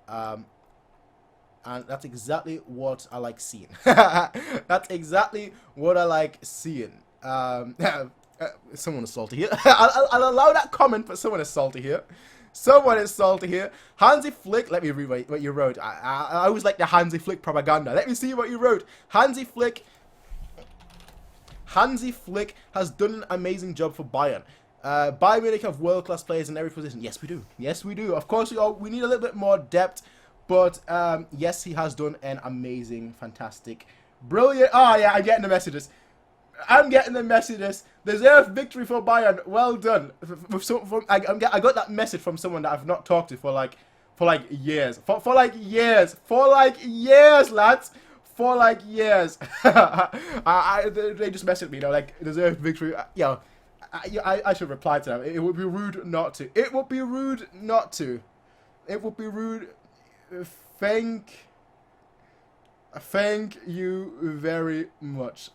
And that's exactly what I like seeing. That's exactly what I like seeing. Someone is salty here. I'll allow that comment, but someone is salty here. Someone is salty here. Hansi Flick, let me read what you wrote. I always like the Hansi Flick propaganda. Let me see what you wrote. Hansi Flick has done an amazing job for Bayern. Bayern Munich have world-class players in every position. Yes, we do. Yes, we do. Of course, we need a little bit more depth. But, yes, he has done an amazing, fantastic, brilliant... Oh, yeah, I'm getting the messages. I'm getting the messages. Deserved victory for Bayern. Well done. I got that message from someone that I've not talked to for like years. For like years, lads. For like years. They just messaged me, you know, like, deserved victory. I should reply to them. It would be rude not to. It would be rude not to. It would be rude. Thank you very much.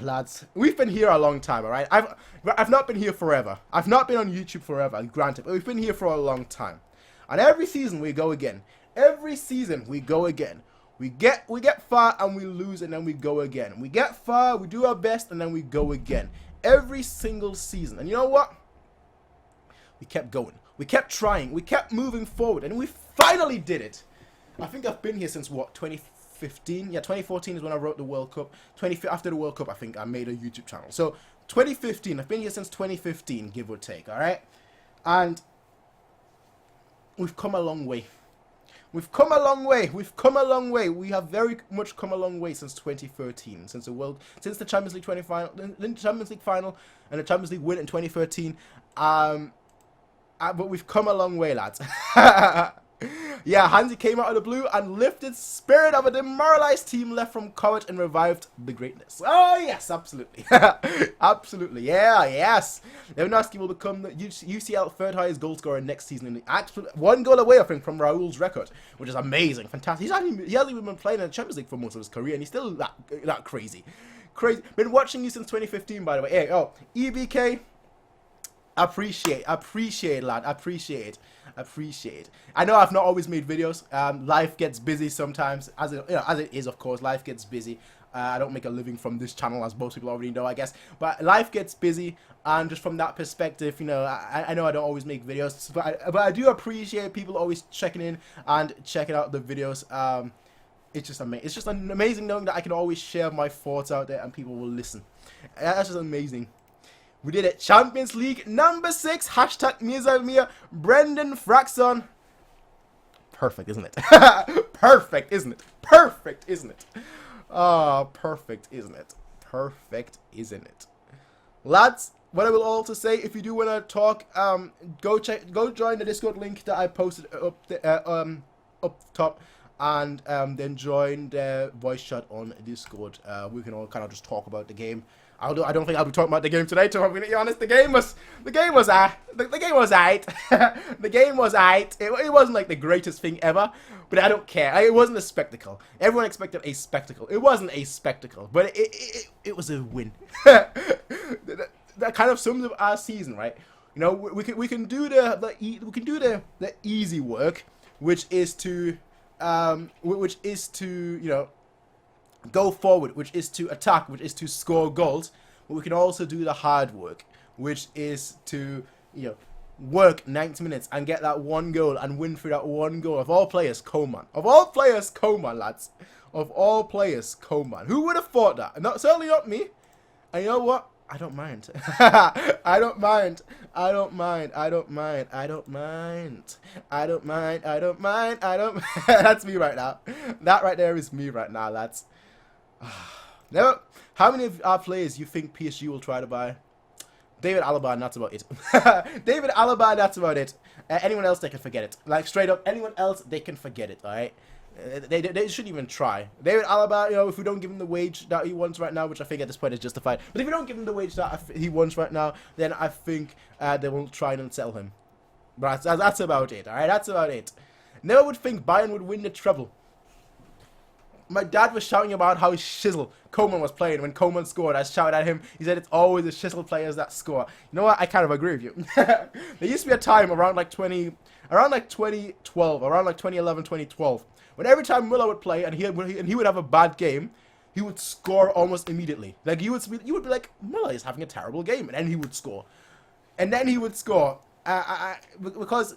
Lads, we've been here a long time, alright? I've not been here forever. I've not been on YouTube forever, granted, but we've been here for a long time. And every season we go again. Every season we go again. We get far and we lose and then we go again. We get far, we do our best and then we go again. Every single season. And you know what? We kept going. We kept trying. We kept moving forward and we finally did it. I think I've been here since what, 2015? Yeah, 2014 is when I wrote the World Cup. After the World Cup, I think I made a YouTube channel. So 2015, I've been here since 2015, give or take, alright? And we've come a long way. We've come a long way. We've come a long way. We have very much come a long way since 2013, since the Champions League final and the Champions League win in 2013. But we've come a long way, lads. Yeah, Hansi came out of the blue and lifted spirit of a demoralized team left from courage and revived the greatness. Oh, yes, absolutely. Absolutely, yeah, yes. Lewandowski will become the UCL third highest goal scorer next season. In the one goal away, I think, from Raul's record, which is amazing, fantastic. He hasn't even been playing in the Champions League for most of his career, and he's still that crazy. Been watching you since 2015, by the way. Hey, EBK. Appreciate, lad. Appreciate. I know I've not always made videos. Life gets busy sometimes, as it is, of course. Life gets busy. I don't make a living from this channel, as most people already know, I guess. But life gets busy, and just from that perspective, you know, I know I don't always make videos, but I do appreciate people always checking in and checking out the videos. It's just amazing. It's just amazing knowing that I can always share my thoughts out there and people will listen. That's just amazing. We did it. Champions League number 6. Hashtag MiaSanMia. Brendan Fraxon. Perfect, isn't it? Perfect, isn't it? Perfect, isn't it? Ah, perfect, isn't it? Perfect, isn't it? Lads, what I will also say, if you do want to talk, go join the Discord link that I posted up top, and then join the voice chat on Discord. We can all kind of just talk about the game. I don't think I'll be talking about the game today, to be honest. The game was aight. The game was aight. It wasn't like the greatest thing ever, but I don't care. It wasn't a spectacle. Everyone expected a spectacle. It wasn't a spectacle, but it was a win. That kind of sums up our season, right? You know, we can do the easy work, which is to you know, go forward, which is to attack, which is to score goals. But we can also do the hard work, which is to, you know, work 90 minutes and get that one goal and win through that one goal. Of all players, Coman. Of all players, Coman, lads. Of all players, Coman. Who would have thought that? Certainly not me. And you know what? I don't mind. I don't mind. I don't mind. I don't mind. I don't mind. I don't mind. I don't mind. I don't. That's me right now. That right there is me right now, lads. Now, how many of our players you think PSG will try to buy? David Alaba, and that's about it. David Alaba, that's about it. Anyone else, they can forget it. Like, straight up, anyone else, they can forget it, alright? They shouldn't even try. David Alaba, you know, if we don't give him the wage that he wants right now, which I think at this point is justified, but if we don't give him the wage that he wants right now, then I think they will try and sell him. But that's about it, alright? That's about it. Never would think Bayern would win the treble. My dad was shouting about how shizzle Coman was playing when Coman scored. I shouted at him. He said it's always the shizzle players that score. You know what? I kind of agree with you. There used to be a time around like 2012, around like 2011, 2012, when every time Müller would play and he would have a bad game, he would score almost immediately. Like you would be like, Müller is having a terrible game, and then he would score, because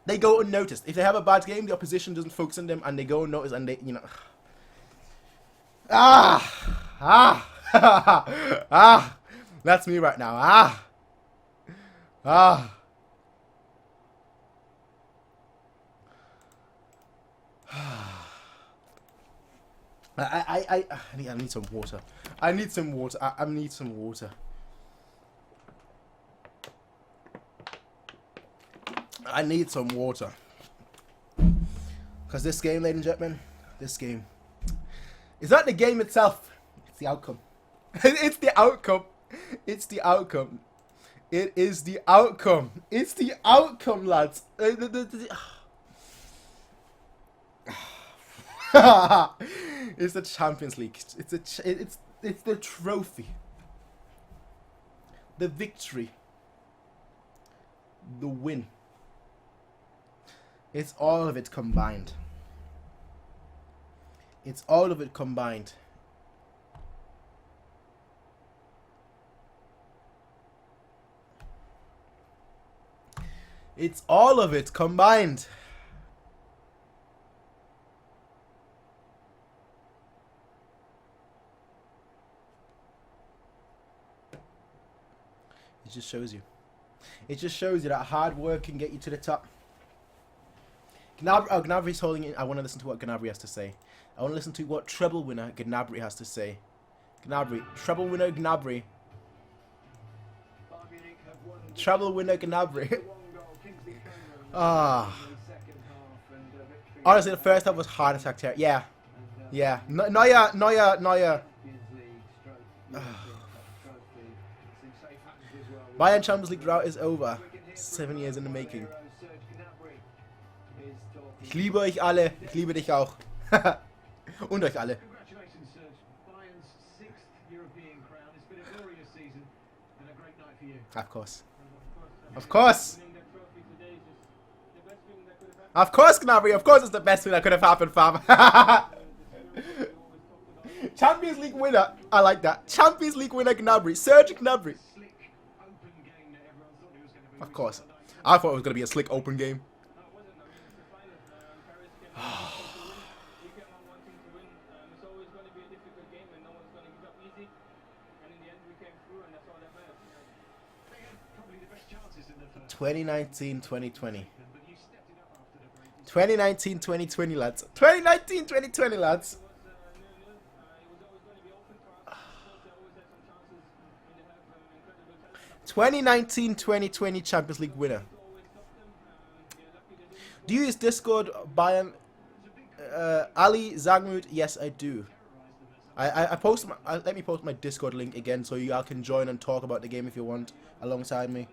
they go unnoticed. If they have a bad game, the opposition doesn't focus on them, and they go unnoticed, and they, you know, that's me right now. I need some water. I need some water. I need some water. I need some water. Because this game, ladies and gentlemen, this game is not the game itself. It's the outcome. It's the outcome. It's the outcome. It is the outcome. It's the outcome, lads. It's the Champions League. It's the trophy. The victory. The win. It's all of it combined. It's all of it combined. It's all of it combined. It just shows you. It just shows you that hard work can get you to the top. Gnabry's holding it. I want to listen to what Gnabry has to say. I want to listen to what treble winner Gnabry has to say. Gnabry. Treble winner Gnabry. Treble winner Gnabry. Honestly, the first half was heart attack terror. Yeah. Yeah. Neuer. Bayern Champions League drought is over. 7 years in the making. Ich liebe euch alle. Ich liebe dich auch. Und euch alle. Of course. Of course. Of course, Gnabry. Of course it's the best thing that could have happened, fam. Champions League winner. I like that. Champions League winner Gnabry. Serge Gnabry. Of course. I thought it was going to be a slick open game. (2019-2020) 2019-2020, lads. 2019-2020, lads. (2019-2020) Champions League winner. Do you use Discord, Bayern? Ali Zagmut? Yes, I do. I post my, let me post my Discord link again so you all can join and talk about the game if you want alongside me.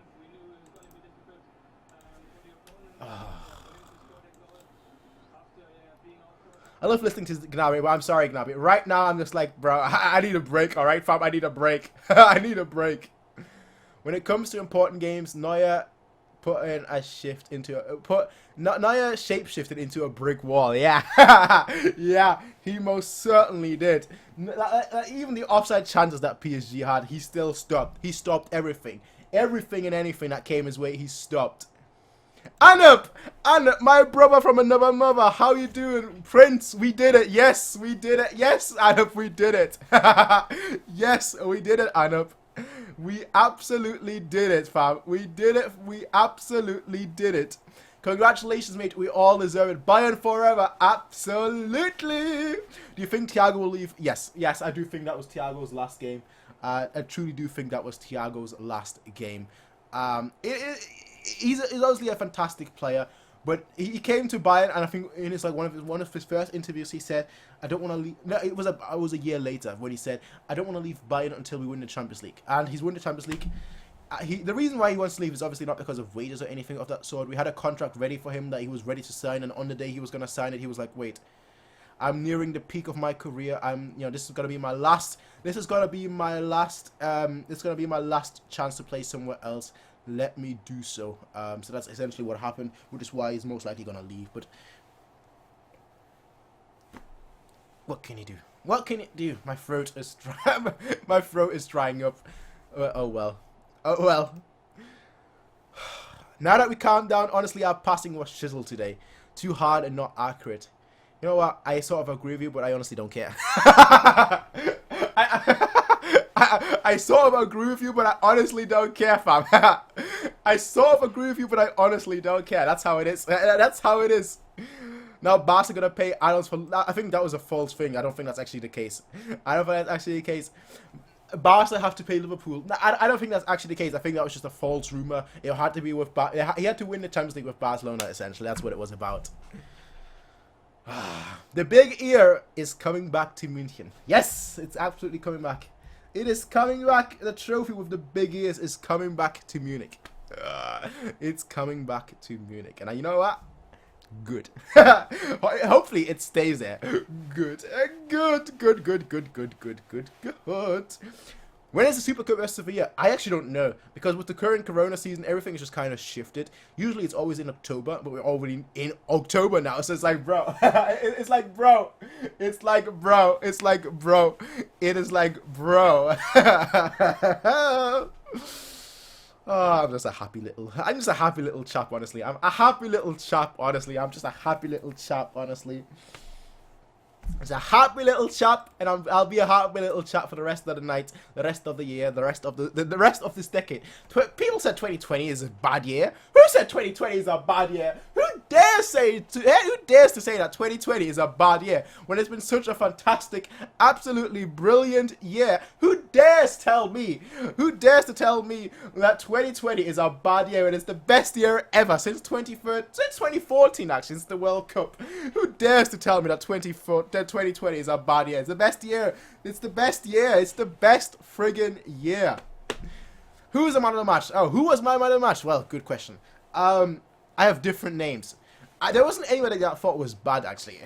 I love listening to Gnabry, but I'm sorry, Gnabry. Right now, I'm just like, bro, I need a break, alright, fam? I need a break. I need a break. When it comes to important games, Neuer Neuer shapeshifted into a brick wall. Yeah. Yeah, he most certainly did. Even the offside chances that PSG had, he still stopped. He stopped everything. Everything and anything that came his way, he stopped. Anup, my brother from another mother, how you doing? Prince, we did it. Yes, we did it. Yes, Anup, we did it. Yes, we did it, Anup. We absolutely did it, fam. We did it. We absolutely did it. Congratulations, mate. We all deserve it. Bayern forever. Absolutely. Do you think Thiago will leave? Yes. Yes, I do think that was Thiago's last game. I truly do think that was Thiago's last game. He's obviously a fantastic player, but he came to Bayern, and I think in his one of his first interviews he said, "I don't want to leave." No, it was a year later when he said, "I don't want to leave Bayern until we win the Champions League." And he's won the Champions League. The reason why he wants to leave is obviously not because of wages or anything of that sort. We had a contract ready for him that he was ready to sign, and on the day he was going to sign it, he was like, "Wait, I'm nearing the peak of my career. This is gonna be my last. This is gonna be my last. It's gonna be my last chance to play somewhere else. Let me do so. So that's essentially what happened, which is why he's most likely gonna leave. But what can you do? What can it do? My throat is my throat is drying up. Oh well. Oh well. Now that we calm down, honestly, our passing was chiseled today. Too hard and not accurate. You know what? I sort of agree with you, but I honestly don't care. I sort of agree with you, but I honestly don't care, fam. I sort of agree with you, but I honestly don't care. That's how it is. That's how it is. Now, Barca gonna pay Islands for... I think that was a false thing. I don't think that's actually the case. I don't think that's actually the case. Barca have to pay Liverpool. I don't think that's actually the case. I think that was just a false rumor. It had to be with he had to win the Champions League with Barcelona, essentially. That's what it was about. The big ear is coming back to München. Yes, it's absolutely coming back. It is coming back. The trophy with the big ears is coming back to Munich. It's coming back to Munich. And you know what? Good. Hopefully it stays there. Good. Good. When is the Super Cup rest of the year? I actually don't know, because with the current Corona season, everything is just kind of shifted. Usually it's always in October, but we're already in October now, so it's like, bro. It's like, bro. It's like, bro. It's like, bro. It is like, bro. Oh, I'm just a happy little chap, honestly. I'm a happy little chap, honestly. I'm just a happy little chap, honestly. It's a happy little chap, and I'll be a happy little chap for the rest of the night, the rest of the year, the rest of the rest of this decade. People said 2020 is a bad year. Who said 2020 is a bad year? Who dares to say that 2020 is a bad year when it's been such a fantastic, absolutely brilliant year? Who dares tell me? Who dares to tell me that 2020 is a bad year when it's the best year ever since 2014, actually, since the World Cup? Who dares to tell me that 2020 is a bad year? It's the best year. It's the best year. It's the best friggin' year. Who's the man of the match? Oh, who was my man of the match? Well, good question. I have different names. There wasn't anybody that I thought was bad, actually.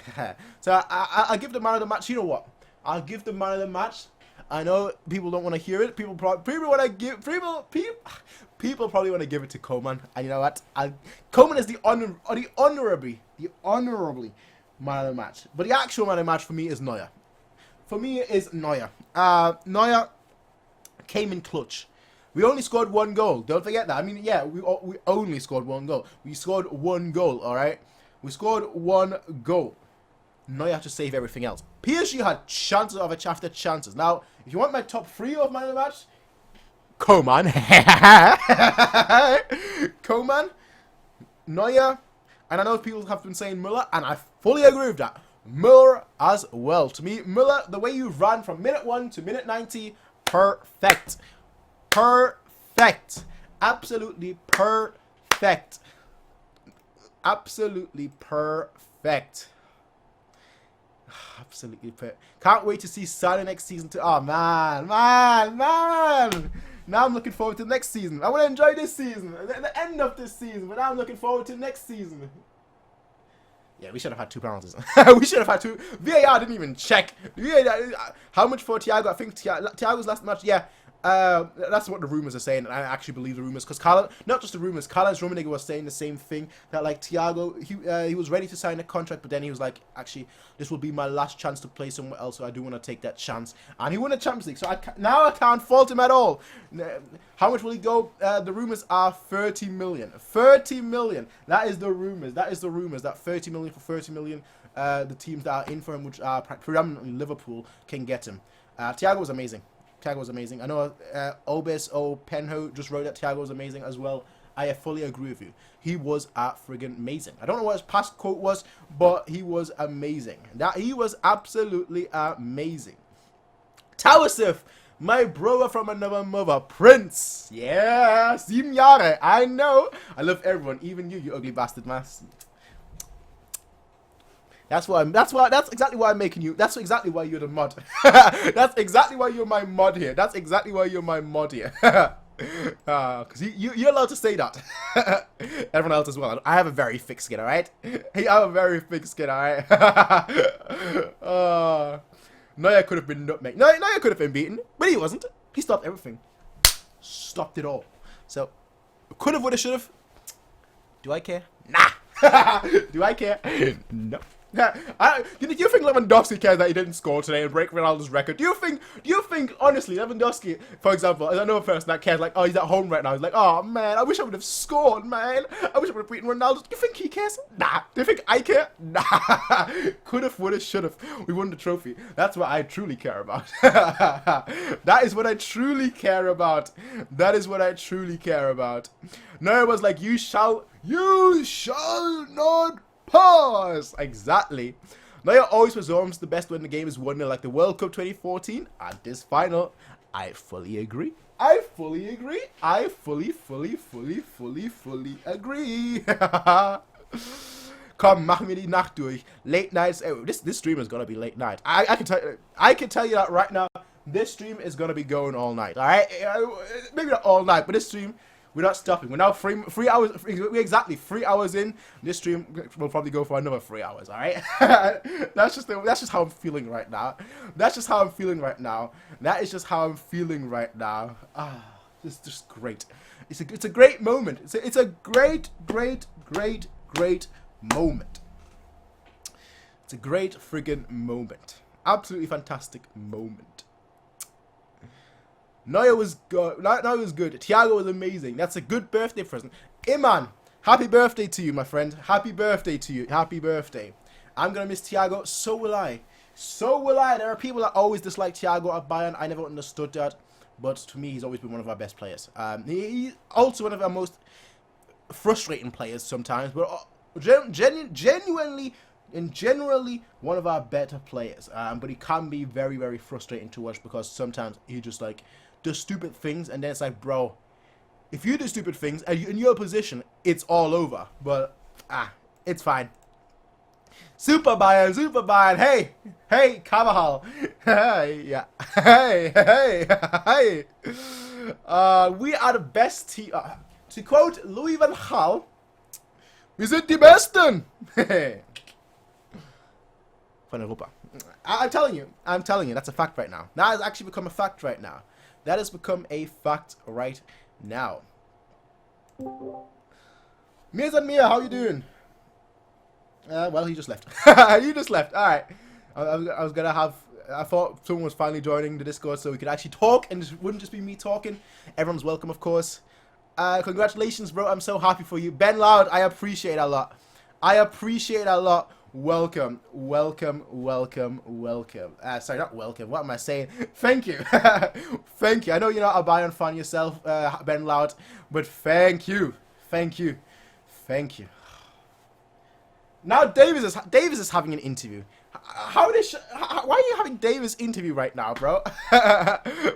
So I'll give the man of the match. You know what? I'll give the man of the match. I know people don't want to hear it. People probably want to give people probably want to give it to Coman. And you know what? Coman is the honorably man of the match. But the actual man of the match for me is Neuer. Neuer came in clutch. We only scored one goal. Don't forget that. I mean, yeah, we only scored one goal. We scored one goal, all right? We scored one goal. Neuer had to save everything else. PSG had chances after chances. Now, if you want my top 3 of man of the match, Coman, Coman, Neuer, and I know people have been saying Müller, and I fully agree with that. Müller as well. To me, Müller, the way you ran from minute 1 to minute 90, perfect. Perfect. Absolutely perfect. Absolutely perfect. Absolutely perfect. Can't wait to see Salah next season too. Oh, man. Now I'm looking forward to next season. I want to enjoy this season. The end of this season. But now I'm looking forward to next season. Yeah, we should have had 2 penalties. We should have had 2. VAR didn't even check. How much for Thiago? I think Thiago's last match. Yeah. That's what the rumors are saying, and I actually believe the rumors, because not just the rumors, Karl-Heinz Rummenigge was saying the same thing, that like Thiago, he was ready to sign a contract, but then he was like, actually, this will be my last chance to play somewhere else, so I do want to take that chance, and he won the Champions League, so now I can't fault him at all. How much will he go? The rumors are 30 million. 30 million. That is the rumors. That 30 million for 30 million. The teams that are in for him, which are predominantly Liverpool, can get him. Thiago was amazing. Thiago was amazing. I know Obis Penho just wrote that Thiago was amazing as well. I fully agree with you. He was friggin' amazing. I don't know what his past quote was, but he was amazing. He was absolutely amazing. Towsif, my brother from another mother, Prince. Yeah, 7 Jahre. I know. I love everyone, even you ugly bastard, man. That's exactly why I'm making you. That's exactly why you're the mod. That's exactly why you're my mod here. Because you're allowed to say that. Everyone else as well. I have a very thick skin, alright? I have a very thick skin, alright? Neuer could have been nutmeg. Neuer could have been beaten, but he wasn't. He stopped everything. Stopped it all. So, could have, would have, should have. Do I care? Nah. Do I care? No. Do you think Lewandowski cares that he didn't score today and break Ronaldo's record? Do you think, honestly, Lewandowski, for example, is another person that cares, like, oh, he's at home right now. He's like, oh, man, I wish I would have scored, man. I wish I would have beaten Ronaldo. Do you think he cares? Nah. Do you think I care? Nah. Could have, would have, should have. We won the trophy. That's what I truly care about. That is what I truly care about. That is what I truly care about. No, it was like, you shall not pause. Exactly. Neuer always presumes the best when the game is won, like the World Cup 2014 and this final. I fully agree. I fully agree. I fully agree. Komm, mach mir die Nacht durch. Late nights. Oh, this stream is gonna be late night. I can tell you that right now. This stream is gonna be going all night. All right, maybe not all night, but this stream, we're not stopping. We're now 3 hours. We're exactly 3 hours in. This stream will probably go for another 3 hours. All right. That's just how I'm feeling right now. That's just how I'm feeling right now. That is just how I'm feeling right now. Ah, it's just great. It's a great moment. It's a great moment. It's a great friggin' moment. Absolutely fantastic moment. Neuer was good. Neuer was good. Thiago was amazing. That's a good birthday present. Iman, happy birthday to you, my friend. Happy birthday to you. Happy birthday. I'm gonna miss Thiago. So will I. So will I. There are people that always dislike Thiago at Bayern. I never understood that. But to me, he's always been one of our best players. He's also one of our most frustrating players sometimes. But genuinely and generally one of our better players. But he can be very, very frustrating to watch because sometimes he just like does stupid things, and then it's like, bro, if you do stupid things and in your position, it's all over. But it's fine. Super Bayern. Hey, Carvajal. Hey, yeah. Hey. We are the best team. To quote Louis van Gaal, wir sind die Besten. Von Europa. I'm telling you, that's a fact right now. That has actually become a fact right now. That has become a fact right now. MiaSanMia, how you doing? Well, he just left. You just left. All right. I was gonna have. I thought someone was finally joining the Discord so we could actually talk and it wouldn't just be me talking. Everyone's welcome, of course. Congratulations, bro. I'm so happy for you. Ben Loud, I appreciate it a lot. Welcome. Sorry, not welcome. What am I saying? Thank you. Thank you. I know you're not a Bayern fan yourself, Ben Loud, but thank you. Now Davis is having an interview. Why are you having Davis interview right now, bro?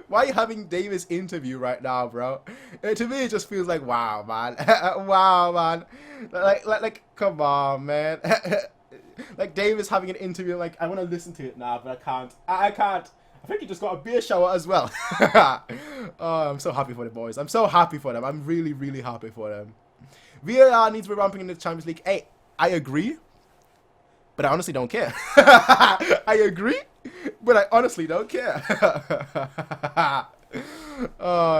Why are you having Davis interview right now, bro? To me, it just feels like, wow, man. Wow, man. Like, come on, man. Like Davis having an interview, like I want to listen to it now, but I can't. I can't. I think he just got a beer shower as well. Oh, I'm so happy for the boys. I'm so happy for them. I'm really, really happy for them. VAR needs revamping in the Champions League. Hey, I agree, but I honestly don't care. I agree, but I honestly don't care.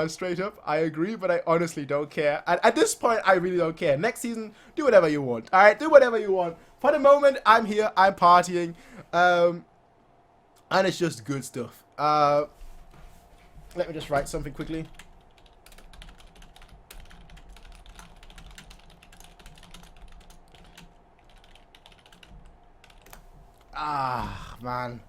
Straight up, I agree, but I honestly don't care. And at this point, I really don't care. Next season, do whatever you want. All right, do whatever you want. For the moment, I'm here, I'm partying, and it's just good stuff. Let me just write something quickly. Man.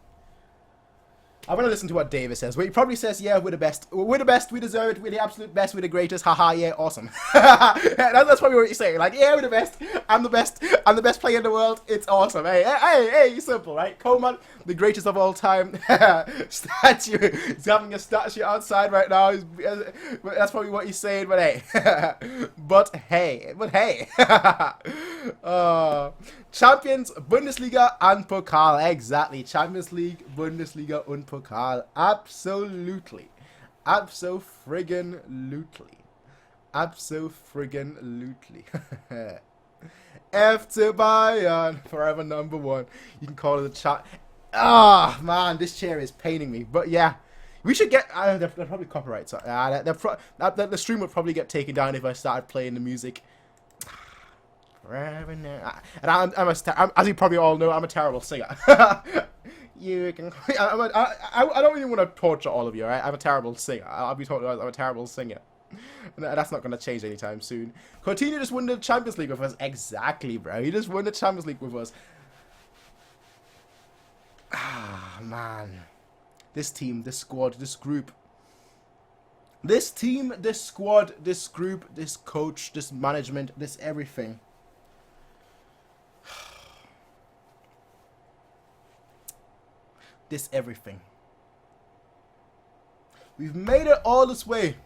I want to listen to what Davis says. He probably says, yeah, we're the best. We're the best. We deserve it. We're the absolute best. We're the greatest. Haha, yeah, awesome. That's probably what you're saying. Like, yeah, we're the best. I'm the best. I'm the best player in the world. It's awesome. Hey, simple, right? Coleman, the greatest of all time. Statue. He's having a statue outside right now. That's probably what he's saying, but hey. But hey. Champions, Bundesliga and Pokal. Exactly. Champions League, Bundesliga und Pokal. Absolutely. Abso-friggin-lutely. Abso-friggin-lutely. F to Bayern, forever number one. You can call it a chat. Ah, man, this chair is paining me. But yeah, we should get. They're probably copyright. So, the stream would probably get taken down if I started playing the music. Forever now. And as you probably all know, I'm a terrible singer. You can. I don't really want to torture all of you. Right? I'm a terrible singer. I'll be totally honest. I'm a terrible singer. That's not going to change anytime soon. Coutinho just won the Champions League with us. Exactly, bro. He just won the Champions League with us. Ah, man. This team, this squad, this group. This team, this squad, this group, this coach, this management, this everything. This everything. We've made it all this way.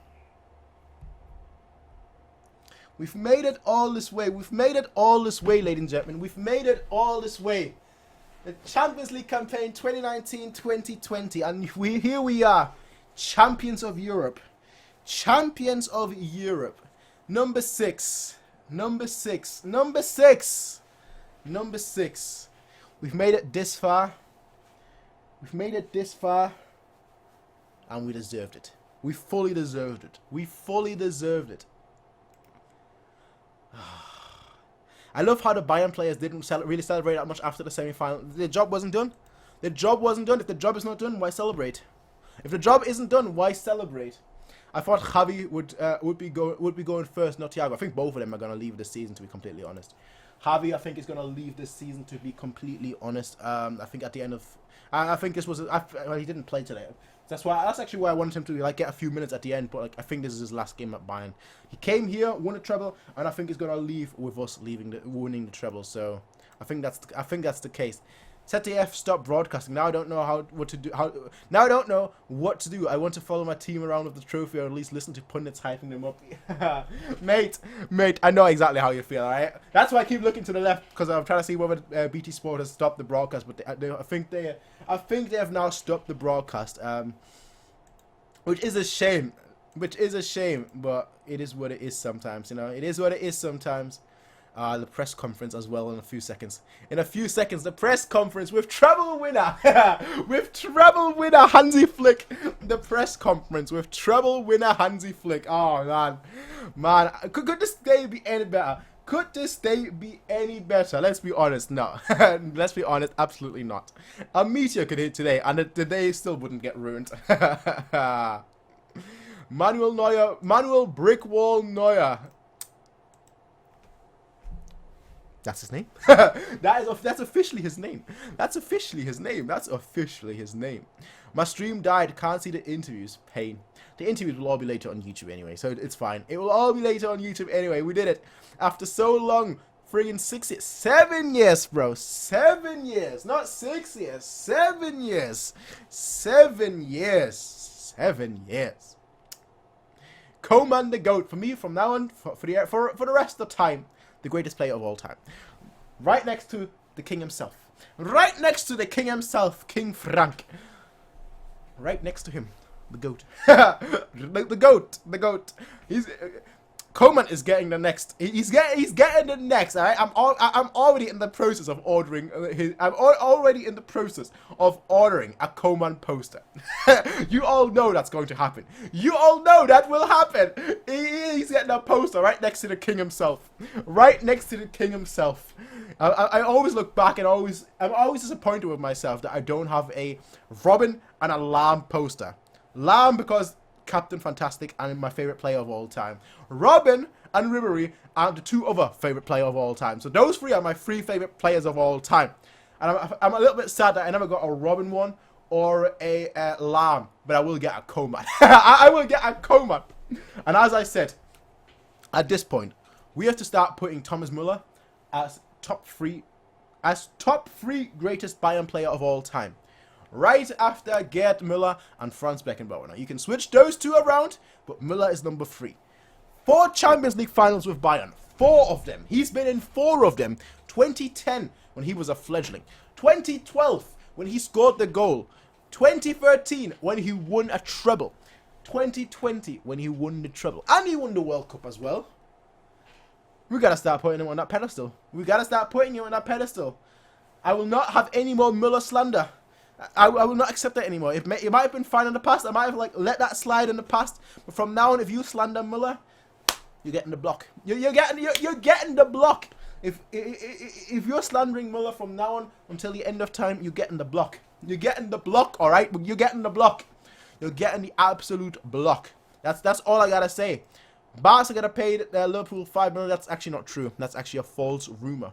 We've made it all this way. We've made it all this way, ladies and gentlemen. We've made it all this way. The Champions League campaign 2019-2020. And here we are. Champions of Europe. Champions of Europe. Number 6. Number 6. Number 6. Number 6. We've made it this far. We've made it this far. And we deserved it. We fully deserved it. We fully deserved it. I love how the Bayern players didn't really celebrate that much after the semi-final. The job wasn't done. The job wasn't done. If the job is not done, why celebrate? If the job isn't done, why celebrate? I thought Javi would be going first, not Thiago. I think both of them are going to leave this season, to be completely honest. Javi, I think, is going to leave this season, to be completely honest. I think at the end of, I think this was. Well, he didn't play today. That's actually why I wanted him to get a few minutes at the end. But I think this is his last game at Bayern. He came here, won a treble, and I think he's gonna leave with us winning the treble. So I think that's the case. ZDF stop broadcasting. Now I don't know now I don't know what to do. I want to follow my team around with the trophy, or at least listen to pundits hyping them up. mate, I know exactly how you feel. Alright, that's why I keep looking to the left, because I'm trying to see whether BT Sport has stopped the broadcast. But I think they have now stopped the broadcast. Which is a shame. But it is what it is sometimes. You know, it is what it is sometimes. The press conference as well in a few seconds. In a few seconds, the press conference with treble winner. With treble winner Hansi Flick. The press conference with treble winner Hansi Flick. Oh, man. Could this day be any better? Could this day be any better? Let's be honest, no. Let's be honest, absolutely not. A meteor could hit today, and the day still wouldn't get ruined. Manuel Neuer, Manuel Brickwall Neuer. That's his name. That's officially his name. That's officially his name. That's officially his name. My stream died. Can't see the interviews. Pain. The interviews will all be later on YouTube anyway, so it's fine. It will all be later on YouTube anyway. We did it after so long. Friggin' 6 years. 7 years, bro. 7 years. Not 6 years. 7 years. 7 years. 7 years. Coman the GOAT. For me, from now on, for the rest of the time, the greatest player of all time. Right next to the king himself. Right next to the king himself, King Frank. Right next to him, the GOAT. the GOAT. The GOAT. Coman is getting the next. He's getting the next. All right. I'm already in the process of ordering already in the process of ordering a Coman poster. You all know that's going to happen. You all know that will happen. He's getting a poster right next to the king himself. Right next to the king himself. I always look back and I'm always disappointed with myself that I don't have a Robin and a Lamb poster. Lamb because Captain Fantastic and my favorite player of all time. Robin and Ribery are the two other favorite player of all time. So those three are my three favorite players of all time. And I'm a little bit sad that I never got a Robin one or a Lamb, but I will get a Coman. I will get a Coman. And as I said, at this point, we have to start putting Thomas Müller as top three greatest Bayern player of all time. Right after Gerd Müller and Franz Beckenbauer. Now, you can switch those two around, but Müller is number 3. 4 Champions League finals with Bayern. 4 of them. He's been in 4 of them. 2010, when he was a fledgling. 2012, when he scored the goal. 2013, when he won a treble. 2020 when he won the treble. And he won the World Cup as well. We gotta start putting him on that pedestal. We gotta start putting him on that pedestal. I will not have any more Müller slander. I will not accept that anymore. It might have been fine in the past. I might have like let that slide in the past. But from now on, if you slander Müller, you're getting the block. You're getting the block. If you're slandering Müller from now on until the end of time, you're getting the block. You're getting the block, all right? You're getting the block. You're getting the absolute block. That's all I gotta say. Barca gonna pay Liverpool $5 million. That's actually not true. That's actually a false rumor.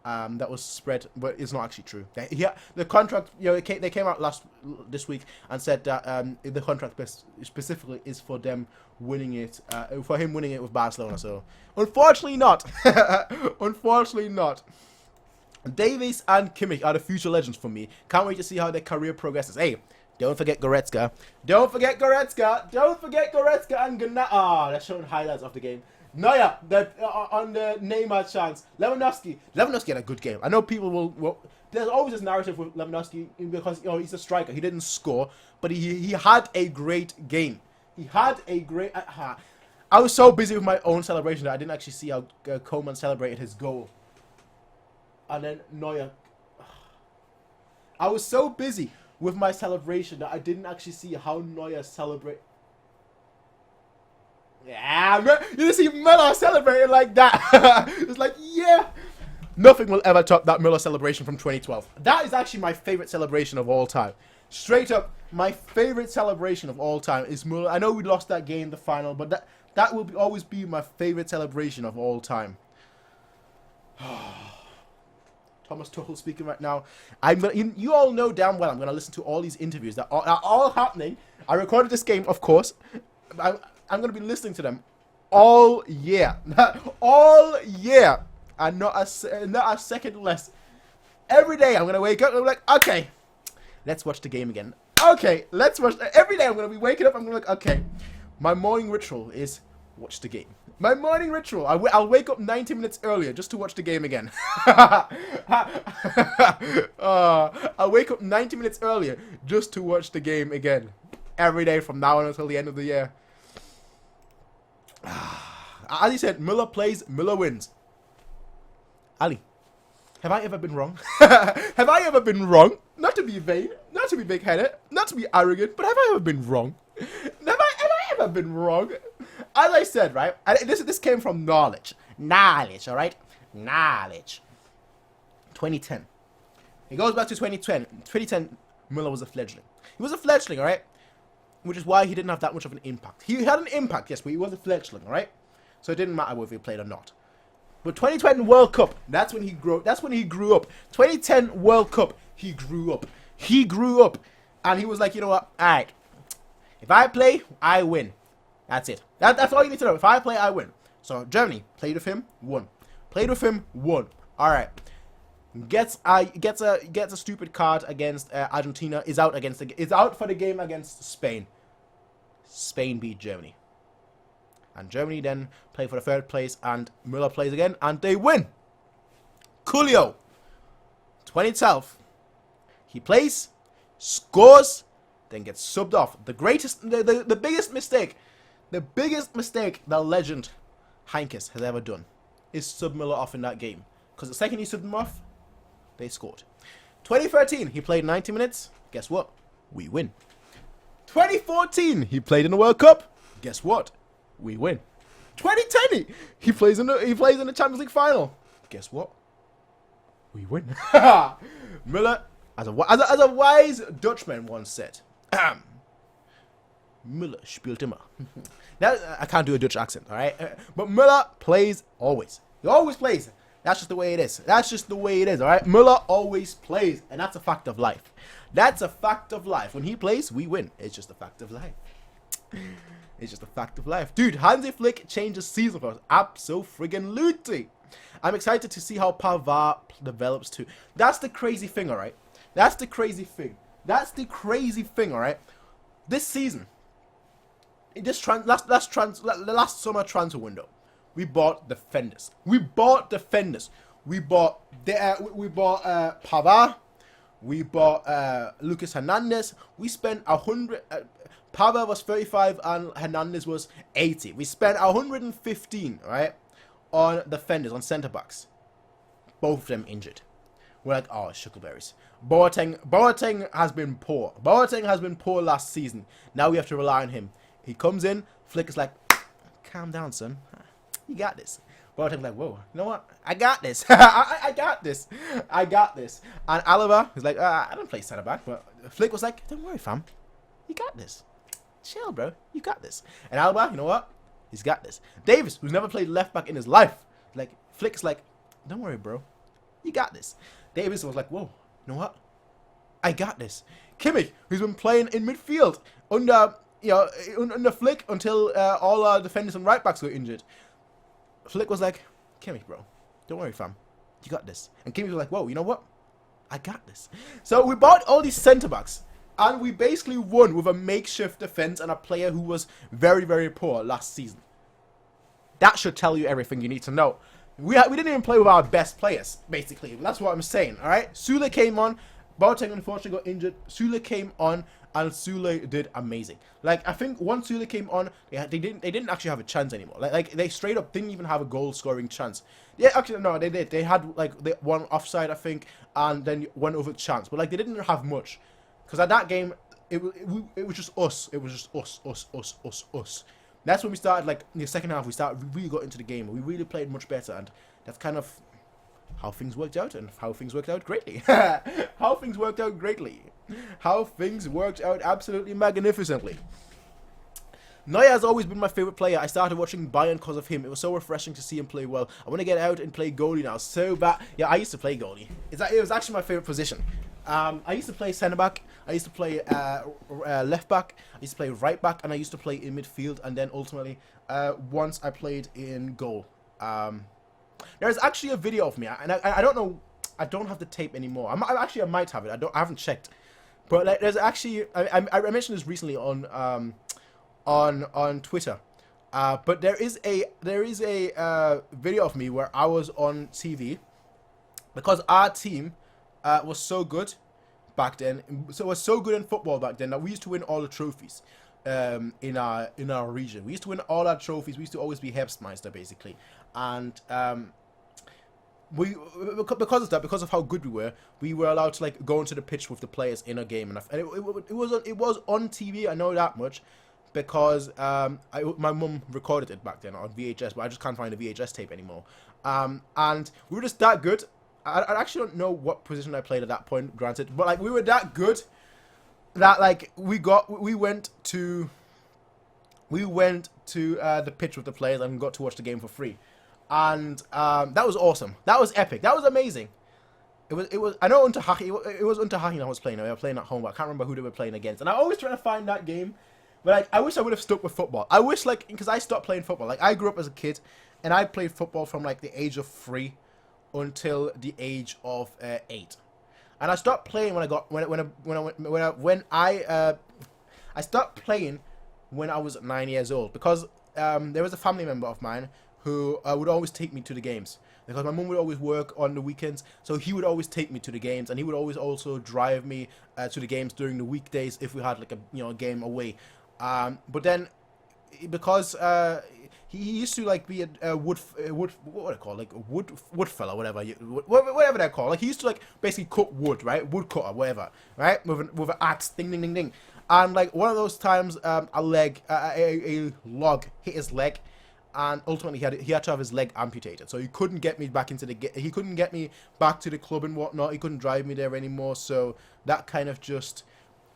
That was spread, but it's not actually true. Yeah, the contract, they came out this week and said that the contract specifically is for them winning it, for him winning it with Barcelona. So, unfortunately not. Unfortunately not. Davies and Kimmich are the future legends for me. Can't wait to see how their career progresses. Hey, don't forget Goretzka. Don't forget Goretzka. Don't forget Goretzka and Gnabry. Ah, they're showing highlights of the game. Neuer, on the Neymar chance. Lewandowski had a good game. I know people will there's always this narrative with Lewandowski because he's a striker. He didn't score, but he had a great game. He had a great. I was so busy with my own celebration that I didn't actually see how Koeman celebrated his goal. And then Neuer. I was so busy with my celebration that I didn't actually see how Neuer celebrated. Yeah, you didn't see Müller celebrating like that. It's like, yeah. Nothing will ever top that Müller celebration from 2012. That is actually my favorite celebration of all time. Straight up, my favorite celebration of all time is Müller. I know we lost that game in the final, but that will always be my favorite celebration of all time. Thomas Tuchel speaking right now. You all know damn well I'm gonna listen to all these interviews that are all happening. I recorded this game, of course. I'm going to be listening to them all year. All year. And not a second less. Every day I'm going to wake up and I'm like, okay, let's watch the game again. Okay, let's watch. Every day I'm going to be waking up. I'm going to be like, okay, my morning ritual is watch the game. My morning ritual. I'll wake up 90 minutes earlier just to watch the game again. I'll wake up 90 minutes earlier just to watch the game again. Every day from now on until the end of the year. As he said, Müller plays, Müller wins. Ali, have I ever been wrong? Have I ever been wrong? Not to be vain, not to be big-headed, not to be arrogant, but have I ever been wrong? Have I ever been wrong? As I said, right, this came from knowledge. Knowledge, all right? Knowledge. 2010. It goes back to 2010. 2010, Müller was a fledgling. He was a fledgling, all right? Which is why he didn't have that much of an impact. He had an impact, yes, but he was a fledgling, right? So it didn't matter whether he played or not. But 2020 World Cup, that's when he grew. That's when he grew up. 2010 World Cup, he grew up. He grew up, and he was like, you know what? All right, if I play, I win. That's it. That's all you need to know. If I play, I win. So Germany played with him, won. Played with him, won. All right. Gets a stupid card against Argentina. Is out for the game against Spain. Spain beat Germany, and Germany then play for the third place. And Müller plays again, and they win. Coolio. 2012. He plays, scores, then gets subbed off. The biggest mistake the legend Heinkes has ever done is sub Müller off in that game. Because the second he subbed him off, they scored. 2013, he played 90 minutes. Guess what? We win. 2014, he played in the World Cup. Guess what? We win. 2010, he plays in the Champions League final. Guess what? We win. Müller, as a wise Dutchman once said, Müller spielt immer. Now, I can't do a Dutch accent, all right? But Müller plays always. He always plays. That's just the way it is. That's just the way it is, all right? Müller always plays, and that's a fact of life. That's a fact of life. When he plays, we win. It's just a fact of life. It's just a fact of life. Dude, Hansi Flick changes season for us. Abso-friggin-lutely. I'm excited to see how Pavard develops too. That's the crazy thing, all right? That's the crazy thing. That's the crazy thing, all right? This season, the last summer transfer window, we bought defenders. We bought Pavard. We bought Lucas Hernandez. We spent Pavel was 35 and Hernandez was 80. We spent 115, right, on defenders, on centre backs. Both of them injured. We're like, oh, shuckleberries. Boateng has been poor. Boateng has been poor last season. Now we have to rely on him. He comes in, Flick is like, calm down, son. You got this. Boateng's like, whoa, you know what? I got this. I got this. I got this. And Alaba is like, I don't play centre back. But Flick was like, don't worry, fam. You got this. Chill, bro. You got this. And Alaba, you know what? He's got this. Davis, who's never played left back in his life, like, Flick's like, don't worry, bro. You got this. Davis was like, whoa, you know what? I got this. Kimmich, who's been playing in midfield under Flick until all our defenders and right backs were injured. Flick was like, Kimmich, bro, don't worry, fam. You got this. And Kimmich was like, whoa, you know what? I got this. So we bought all these centre backs. And we basically won with a makeshift defense and a player who was very, very poor last season. That should tell you everything you need to know. We didn't even play with our best players, basically. That's what I'm saying, all right? Sule came on. Boateng unfortunately got injured. Sule came on, and Sule did amazing. Like, I think once Sule came on, they didn't actually have a chance anymore. Like they straight up didn't even have a goal-scoring chance. Yeah, actually, no, they did. They had, like, one offside, I think, and then one over chance. But, like, they didn't have much. Because at that game, it was just us. It was just us. That's when we started, like, in the second half, we really got into the game. We really played much better, and that's kind of how things worked out, and how things worked out greatly. How things worked out greatly. How things worked out absolutely magnificently. Neuer has always been my favourite player. I started watching Bayern because of him. It was so refreshing to see him play well. I want to get out and play goalie now so bad. Yeah, I used to play goalie. It was actually my favourite position. I used to play centre back. I used to play left back. I used to play right back, and I used to play in midfield. And then ultimately, once I played in goal. There's actually a video of me, and I don't know. I don't have the tape anymore. I might have it. I haven't checked. But like, there's actually I mentioned this recently on Twitter. But there is a video of me where I was on TV because our team was so good back then. So it was so good in football back then that we used to win all the trophies in our region. We used to win all our trophies. We used to always be Herbstmeister basically, and because of that, because of how good we were allowed to like go into the pitch with the players in a game, and it was on TV. I know that much because my mum recorded it back then on VHS, but I just can't find the VHS tape anymore. And we were just that good. I actually don't know what position I played at that point, granted, but like we were that good that like we went to the pitch with the players and got to watch the game for free, and that was awesome. That was epic. That was amazing. It was. I know it was Unterhaching I was playing. They were playing at home, but I can't remember who they were playing against. And I always try to find that game, but like I wish I would have stuck with football. I wish like because I stopped playing football. Like I grew up as a kid, and I played football from like the age of 3 until the age of 8, and I stopped playing when I stopped playing when I was 9 years old because there was a family member of mine who would always take me to the games because my mum would always work on the weekends, so he would always take me to the games, and he would always also drive me to the games during the weekdays if we had like a game away. But then because he used to like be a wood what do I call, like a wood fella, whatever they're called. Like he used to like basically cut wood, right? Wood cutter, whatever, right? With an axe, ding ding ding ding. And like one of those times, a log hit his leg, and ultimately he had to have his leg amputated. So he couldn't get me back into he couldn't get me back to the club and whatnot. He couldn't drive me there anymore. So that kind of just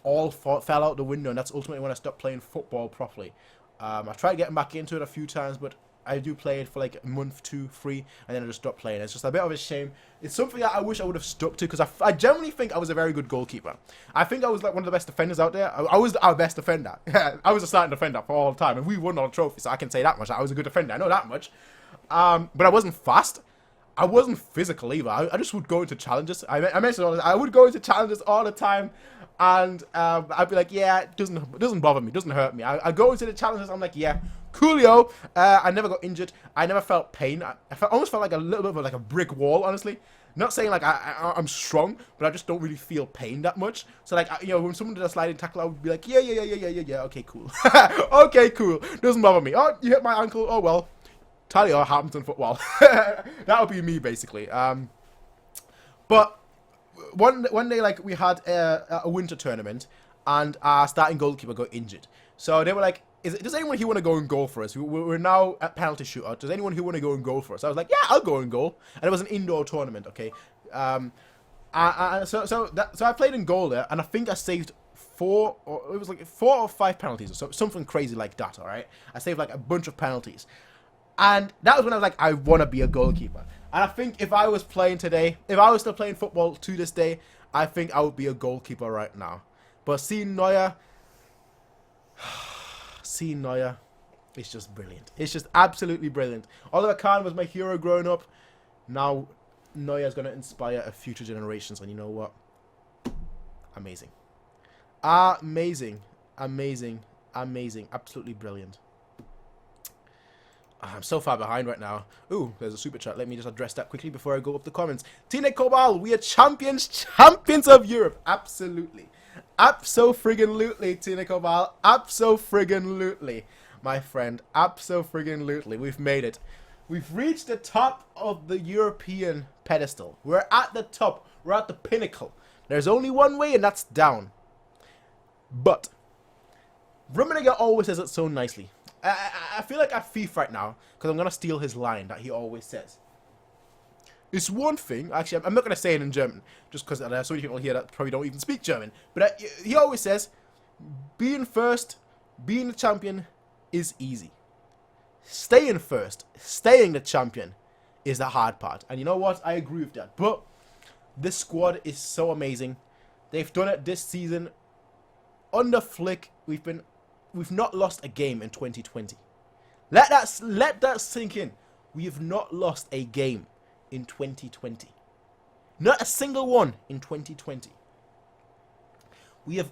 all fell out the window, and that's ultimately when I stopped playing football properly. I tried getting back into it a few times, but I do play it for like a month, 2, 3, and then I just stopped playing. It's just a bit of a shame. It's something that I wish I would have stuck to because I genuinely think I was a very good goalkeeper. I think I was like one of the best defenders out there. I was our best defender. I was a starting defender for all the time, and we won all the trophies, so I can say that much. I was a good defender. I know that much. But I wasn't fast. I wasn't physical either. I just would go into challenges. I mentioned all this. I would go into challenges all the time. And I'd be like, yeah, it doesn't bother me, doesn't hurt me. I go into the challenges, I'm like, yeah, coolio. I never got injured. I never felt pain. I almost felt like a little bit of like a brick wall, honestly. Not saying like I'm strong, but I just don't really feel pain that much. So like, you know, when someone did a sliding tackle, I would be like, yeah, okay, cool. Okay, cool. Doesn't bother me. Oh, you hit my ankle. Oh, well. Tally or happens in football. That would be me, basically. But one day, like, we had a winter tournament, and our starting goalkeeper got injured. So they were like, does anyone here want to go and goal for us? We're now at penalty shootout. Does anyone here want to go and goal for us? I was like, yeah, I'll go and goal. And it was an indoor tournament, okay? So I played in goal there, and I think I saved 4 or 5 penalties, or so, something crazy like that, all right? I saved, like, a bunch of penalties. And that was when I was like, I want to be a goalkeeper. And I think if I was playing today, if I was still playing football to this day, I think I would be a goalkeeper right now. But seeing Neuer, it's just brilliant. It's just absolutely brilliant. Oliver Kahn was my hero growing up. Now, Neuer is going to inspire a future generations. And you know what? Amazing. Amazing. Amazing. Amazing. Absolutely brilliant. I'm so far behind right now. Ooh, there's a super chat. Let me just address that quickly before I go up the comments. Tina Kobal, we are champions of Europe. Absolutely. Abso-friggin-lutely, Tina Kobal. Abso-friggin-lutely, my friend. Abso-friggin-lutely. We've made it. We've reached the top of the European pedestal. We're at the top. We're at the pinnacle. There's only one way, and that's down. But Rummenigge always says it so nicely. I feel like I thief right now, because I'm going to steal his line that he always says. It's one thing, actually, I'm not going to say it in German, just because there's so many people here that probably don't even speak German. But he always says, being first, being the champion is easy. Staying first, staying the champion is the hard part. And you know what? I agree with that. But this squad is so amazing. They've done it this season. Under Flick, we've not lost a game in 2020. Let that sink in. We have not lost a game in 2020. Not a single one in 2020.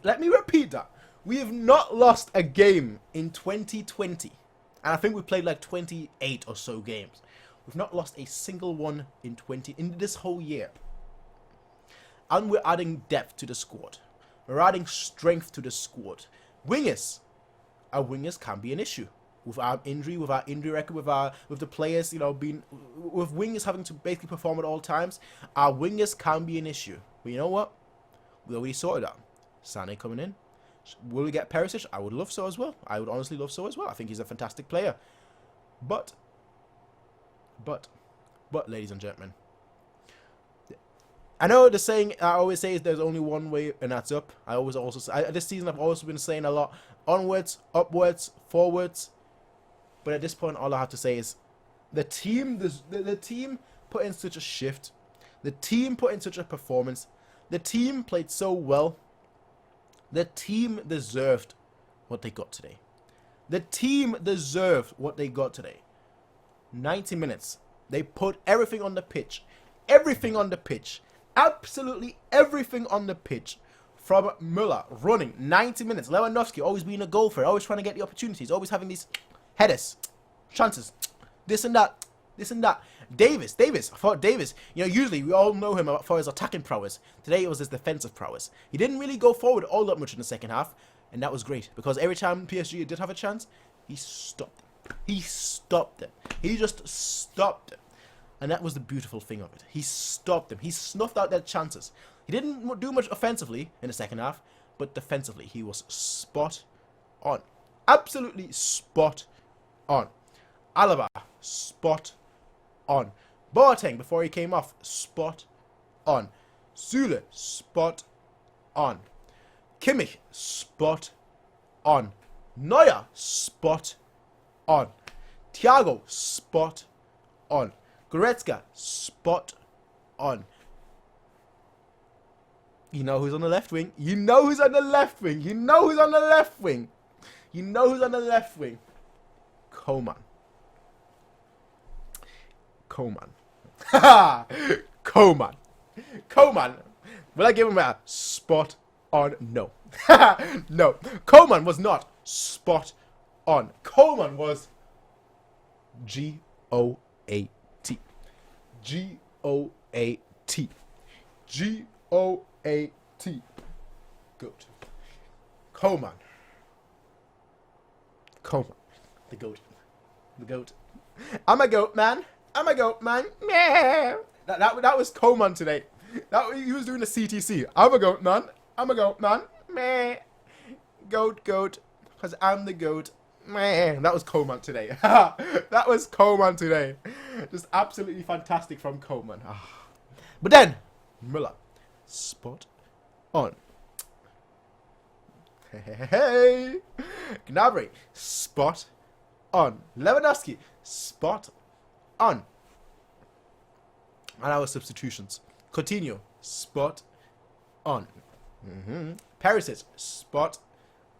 Let me repeat that. We have not lost a game in 2020. And I think we played like 28 or so games. We've not lost a single one in this whole year. And we're adding depth to the squad. We're adding strength to the squad. Wingers. Our wingers can be an issue. With our injury record, with the players, you know, with wingers having to basically perform at all times, our wingers can be an issue. But you know what? We already sorted out. Sané coming in. Will we get Perisic? I would love so as well. I would honestly love so as well. I think he's a fantastic player. But, ladies and gentlemen, I know the saying I always say is there's only one way, and that's up. This season I've also been saying a lot, onwards, upwards, forwards. But at this point, all I have to say is the team put in such a shift. The team put in such a performance. The team played so well. The team deserved what they got today. The team deserved what they got today. 90 minutes. They put everything on the pitch. Everything on the pitch. Absolutely everything on the pitch. From Müller running 90 minutes. Lewandowski always being a goal for it. Always trying to get the opportunities. Always having these headers. Chances. This and that. This and that. Davis. I thought Davis, you know, usually we all know him for his attacking prowess. Today it was his defensive prowess. He didn't really go forward all that much in the second half. And that was great. Because every time PSG did have a chance, he stopped them. He stopped them. He just stopped them. And that was the beautiful thing of it. He stopped them. He snuffed out their chances. He didn't do much offensively in the second half, but defensively he was spot on. Absolutely spot on. Alaba, spot on. Boateng, before he came off, spot on. Süle, spot on. Kimmich, spot on. Neuer, spot on. Thiago, spot on. Goretzka, spot on. You know who's on the left wing. You know who's on the left wing. You know who's on the left wing. You know who's on the left wing. Coman. Coman. Will I give him a spot on? No. No. Coman was not spot on. Coman was G-O-A-T. G-O-A-T. G-O-A-T. G-O-A-T. Goat. Coman. Coman. The goat. The goat. I'm a goat, man. I'm a goat, man. Yeah. That was Coman today. He was doing the CTC. I'm a goat, man. I'm a goat, man. Meh. Goat, goat. Because I'm the goat. Meh. That was Coman today. That was Coman today. Just absolutely fantastic from Coman. But then, Müller. Spot on. Hey. Gnabry. Spot on. Lewandowski. Spot on. And our substitutions. Coutinho. Spot on. Perisic. Spot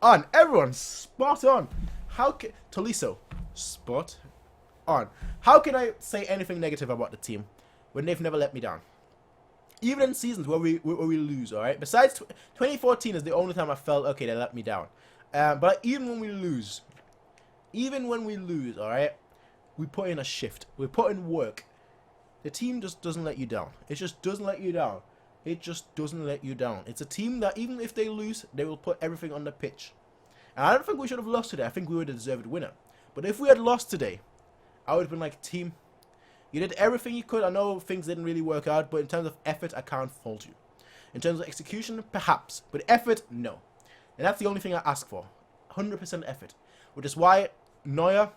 on. Everyone. Spot on. How can... Tolisso. Spot on. How can I say anything negative about the team when they've never let me down? Even in seasons where we lose, alright? Besides, 2014 is the only time I felt, okay, they let me down. But even when we lose, alright, we put in a shift. We put in work. The team just doesn't let you down. It just doesn't let you down. It just doesn't let you down. It's a team that even if they lose, they will put everything on the pitch. And I don't think we should have lost today. I think we were the deserved winner. But if we had lost today, I would have been like, team, you did everything you could. I know things didn't really work out, but in terms of effort, I can't fault you. In terms of execution, perhaps. But effort, no. And that's the only thing I ask for. 100% effort. Which is why Neuer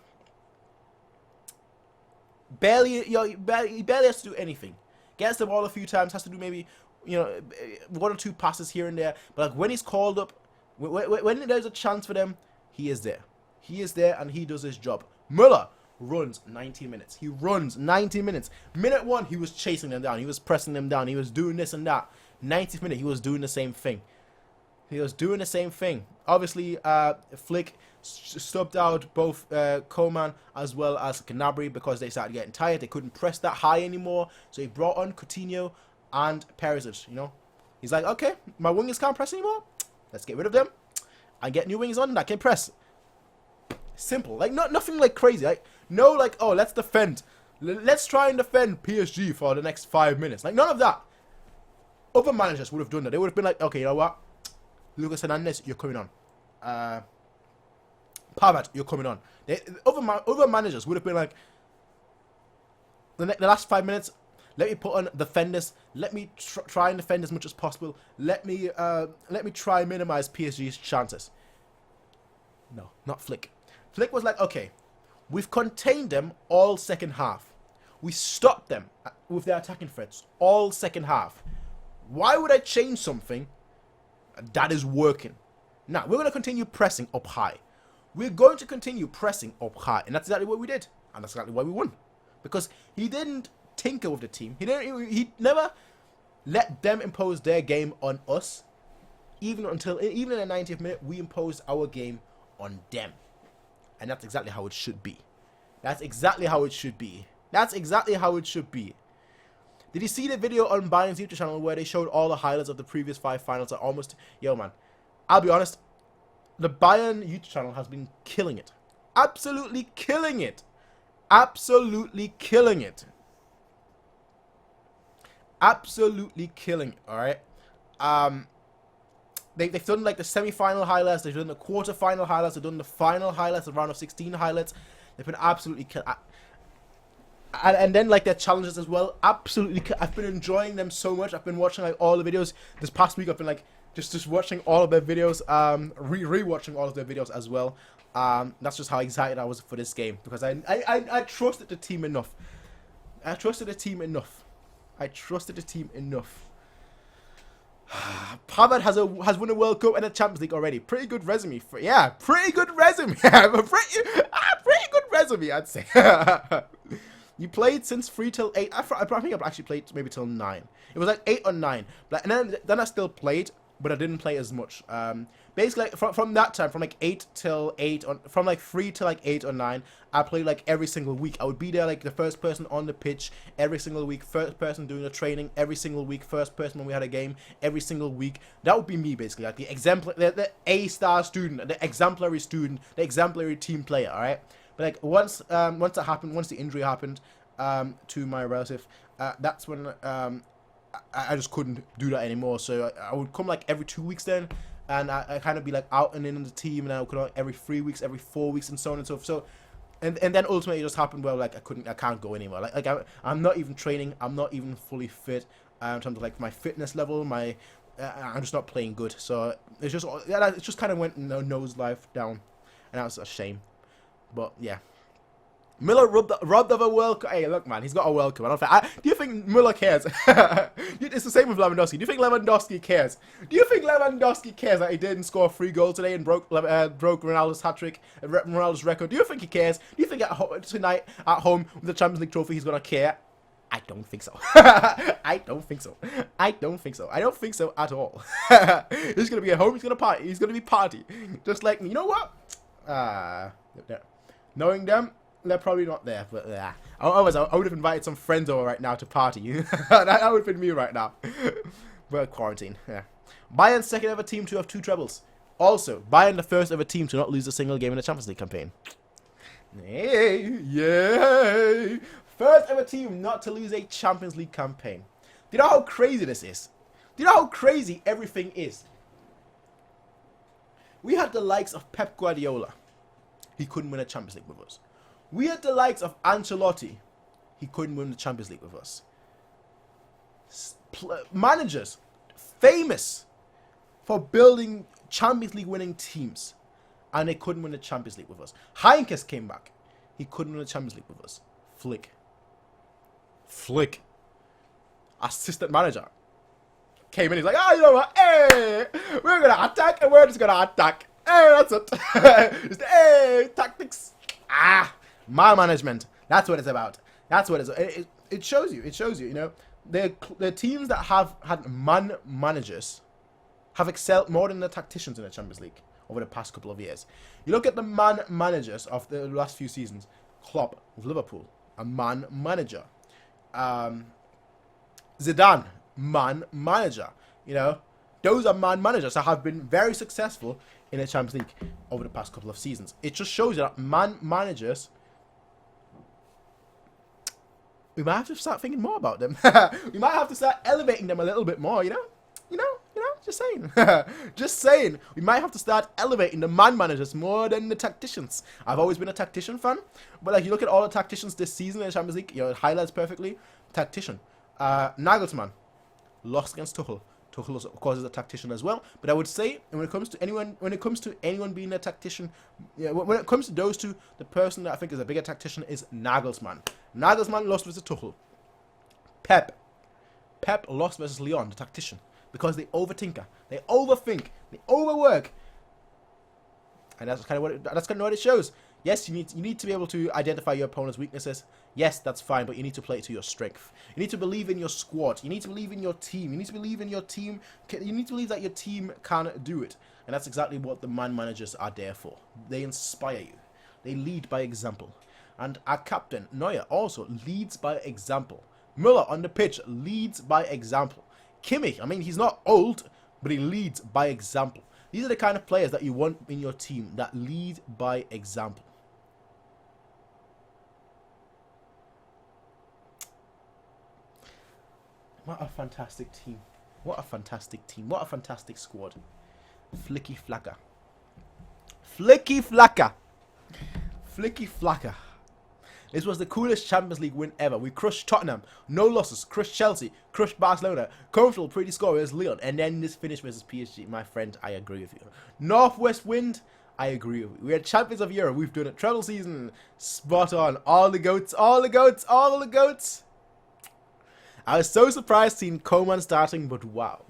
he barely has to do anything. Gets the ball a few times, has to do maybe, you know, 1 or 2 passes here and there. But like when he's called up, when there's a chance for them, he is there. He is there and he does his job. Müller runs 90 minutes. He runs 90 minutes. Minute 1, he was chasing them down. He was pressing them down. He was doing this and that. 90th minute, he was doing the same thing. He was doing the same thing. Obviously, Flick subbed out both Coman as well as Gnabry because they started getting tired. They couldn't press that high anymore. So he brought on Coutinho and Perisic, you know. He's like, okay, my wingers can't press anymore. Let's get rid of them and get new wingers on that can press. Simple. Like, nothing like crazy. Like, no, like, oh, let's defend. Let's try and defend PSG for the next 5 minutes. Like, none of that. Other managers would have done that. They would have been like, okay, you know what? Lucas Hernandez, you're coming on. Pavard, you're coming on. Other managers would have been like, the last 5 minutes, let me put on defenders. Let me try and defend as much as possible. Let me try and minimize PSG's chances. No, not Flick. Flick was like, okay, we've contained them all second half. We stopped them with their attacking threats all second half. Why would I change something that is working? Now, we're going to continue pressing up high. We're going to continue pressing up high. And that's exactly what we did. And that's exactly why we won. Because he didn't tinker with the team. He never let them impose their game on us. Even in the 90th minute, we imposed our game on them. And that's exactly how it should be. That's exactly how it should be. That's exactly how it should be. Did you see the video on Bayern's YouTube channel where they showed all the highlights of the previous 5 finals? Almost, yo man, I'll be honest, the Bayern YouTube channel has been killing it. Absolutely killing it. Absolutely killing it. Absolutely killing it, alright? They've done like the semi-final highlights, they've done the quarter-final highlights, they've done the final highlights, the round of 16 highlights. They've been absolutely killing. And then like their challenges as well. Absolutely, I've been enjoying them so much. I've been watching like all the videos this past week. I've been like just watching all of their videos, re-watching all of their videos as well. That's just how excited I was for this game because I trusted the team enough. I trusted the team enough. Pavard has won a World Cup and a Champions League already. Pretty good resume. Pretty good resume. Pretty good resume, I'd say. You played since 3 till 8. I think I've actually played maybe till 9. It was like 8 or 9. But and then I still played, but I didn't play as much. Basically, from that time, from like 8 till 8, from like 3 to like 8 or 9, I played like every single week. I would be there like the first person on the pitch every single week, first person doing the training every single week, first person when we had a game every single week. That would be me basically, like the A-star student, the exemplary student, the exemplary team player. All right. But like once that happened, once the injury happened to my relative, that's when I just couldn't do that anymore. So I would come like every 2 weeks then, and I kind of be like out and in the team, and I would come like every 3 weeks, every 4 weeks, and so on and so forth. So, and then ultimately it just happened where like I can't go anymore. Like I'm not even training. I'm not even fully fit in terms of like my fitness level. I'm just not playing good. So it just kind of went nosedive down, and that was a shame. But yeah. Miller robbed of a World Cup. Hey, look, man, he's got a World Cup. Do you think Miller cares? It's the same with Lewandowski. Do you think Lewandowski cares? Do you think Lewandowski cares that he didn't score 3 goals today and broke Ronaldo's hat-trick, Ronaldo's record? Do you think he cares? Do you think tonight at home with the Champions League trophy he's going to care? I don't think so. I don't think so. I don't think so. I don't think so at all. He's going to be at home. He's going to party. He's going to be party. Just like, you know what? Knowing them, they're probably not there, but yeah. I would have invited some friends over right now to party. That would have been me right now. But quarantine, yeah. Bayern's second ever team to have 2 trebles. Also, Bayern the first ever team to not lose a single game in the Champions League campaign. Yay! First ever team not to lose a Champions League campaign. Do you know how crazy this is? Do you know how crazy everything is? We had the likes of Pep Guardiola. He couldn't win a Champions League with us. We had the likes of Ancelotti. He couldn't win the Champions League with us. Managers famous for building Champions League winning teams, and they couldn't win the Champions League with us. Heinkes came back. He couldn't win the Champions League with us. Flick. Assistant manager. Came in, he's like, you know what? Hey, we're going to attack, and we're just going to attack. Hey, that's it. It's tactics. Man management. That's what it's about. That's what it shows you. It shows you, you know. The teams that have had man managers have excelled more than the tacticians in the Champions League over the past couple of years. You look at the man managers of the last few seasons. Klopp of Liverpool, a man manager. Zidane, man manager. You know, those are man managers that have been very successful in the Champions League over the past couple of seasons. It just shows you that man managers, we might have to start thinking more about them. We might have to start elevating them a little bit more, you know, just saying. Just saying. We might have to start elevating the man managers more than the tacticians. I've always been a tactician fan, but like you look at all the tacticians this season in the Champions League, you know, it highlights perfectly. Tactician. Nagelsmann lost against Tuchel. Tuchel, of course, is a tactician as well. But I would say, when it comes to anyone being a tactician, yeah, when it comes to those two, the person that I think is a bigger tactician is Nagelsmann. Nagelsmann lost versus Tuchel. Pep lost versus Leon, the tactician, because they overthink, they overthink, they overwork, and that's kind of what it shows. Yes, you need to be able to identify your opponent's weaknesses. Yes, that's fine, but you need to play it to your strength. You need to believe in your squad. You need to believe in your team. You need to believe in your team. You need to believe that your team can do it. And that's exactly what the man managers are there for. They inspire you. They lead by example. And our captain, Neuer, also leads by example. Müller on the pitch leads by example. Kimmich, I mean, he's not old, but he leads by example. These are the kind of players that you want in your team that lead by example. What a fantastic team. What a fantastic team. What a fantastic squad. Flicky Flacker. Flicky Flacker. Flicky Flacker. This was the coolest Champions League win ever. We crushed Tottenham. No losses. Crushed Chelsea. Crushed Barcelona. Comfortable, pretty score as Lyon. And then this finish versus PSG. My friend, I agree with you. Northwest Wind, I agree with you. We are champions of Europe. We've done it. Treble season. Spot on. All the goats. All the goats. All the goats. I was so surprised seeing Coman starting, but wow.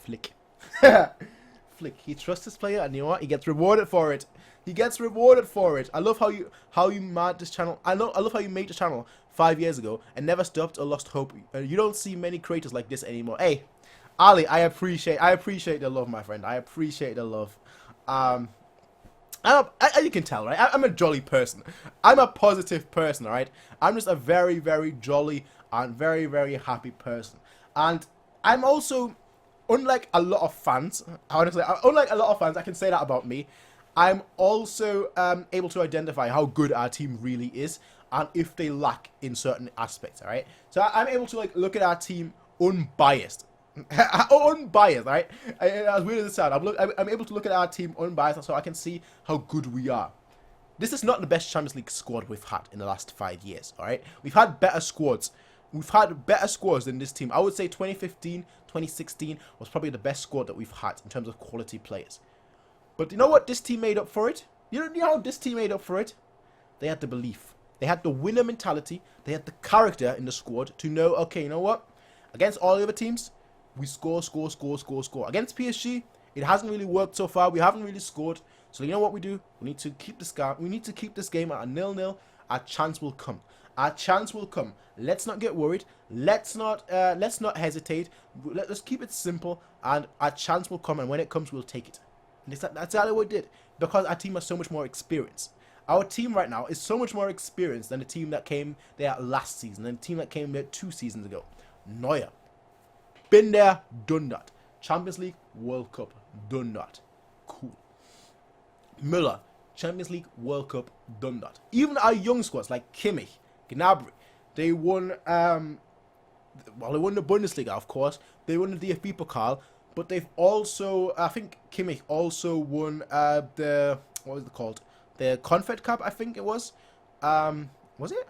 Flick. Flick. He trusts his player, and you know what? He gets rewarded for it. He gets rewarded for it. I love how you made this channel. I love how you made the channel 5 years ago and never stopped or lost hope. You don't see many creators like this anymore. Hey, Ali, I appreciate the love, my friend. I appreciate the love. You can tell, right? I'm a jolly person. I'm a positive person, all right? I'm just a very, very jolly and very, very happy person. And I'm also, unlike a lot of fans, honestly, I can say that about me. I'm also able to identify how good our team really is and if they lack in certain aspects, all right? So I'm able to like look at our team unbiased. Unbiased, right? As weird as it sounds, I'm able to look at our team unbiased, so I can see how good we are. This is not the best Champions League squad we've had in the last 5 years, all right? We've had better squads. We've had better squads than this team. I would say 2015, 2016 was probably the best squad that we've had in terms of quality players. But you know what this team made up for it? You know how this team made up for it? They had the belief. They had the winner mentality. They had the character in the squad to know, okay, you know what? Against all the other teams, we score. Against PSG, it hasn't really worked so far. We haven't really scored. So you know what we do? We need to keep this game. We need to keep this game at a 0-0. Our chance will come. Our chance will come. Let's not get worried. Let's not hesitate. Let's keep it simple, and our chance will come. And when it comes, we'll take it. And that's exactly what we did, because our team has so much more experience. Our team right now is so much more experienced than the team that came there last season, than the team that came there 2 seasons ago. Neuer, been there, done that. Champions League, World Cup, done that. Cool. Müller, Champions League, World Cup, done that. Even our young squads like Kimmich, Gnabry, they won. They won the Bundesliga, of course. They won the DFB Pokal, but they've also, I think Kimmich also won the, what was it called? The Confed Cup, I think it was. Was it?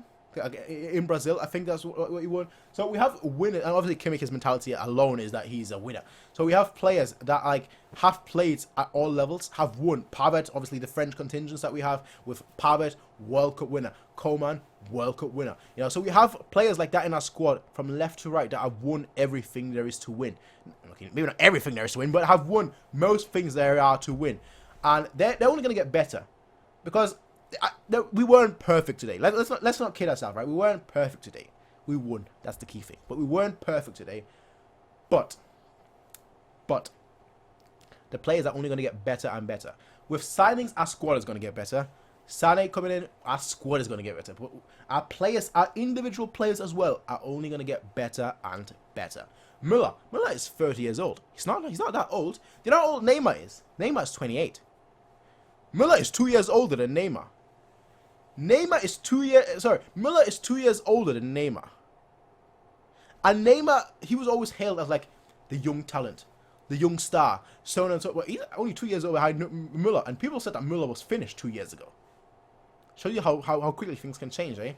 In Brazil, I think that's what he won. So we have winners, and obviously Kimmich's mentality alone is that he's a winner. So we have players that like have played at all levels, have won. Pavard, obviously the French contingents that we have with Pavard, World Cup winner. Coman, World Cup winner. You know, so we have players like that in our squad from left to right that have won everything there is to win. Okay, maybe not everything there is to win, but have won most things there are to win. And they're only going to get better, because we weren't perfect today. Let's not kid ourselves, right? We weren't perfect today. We won. That's the key thing. But we weren't perfect today. But the players are only going to get better and better. With signings, our squad is going to get better. Sané coming in, our squad is going to get better. But our players, our individual players as well, are only going to get better and better. Müller is 30 years old. He's not that old. Do you know how old Neymar is? Neymar is 28. Müller is 2 years older than Neymar. Müller is 2 years older than Neymar. And Neymar, he was always hailed as like the young talent, the young star, so on and so on. Well, he's only 2 years older behind Müller, and people said that Müller was finished 2 years ago. Shows you how quickly things can change, eh?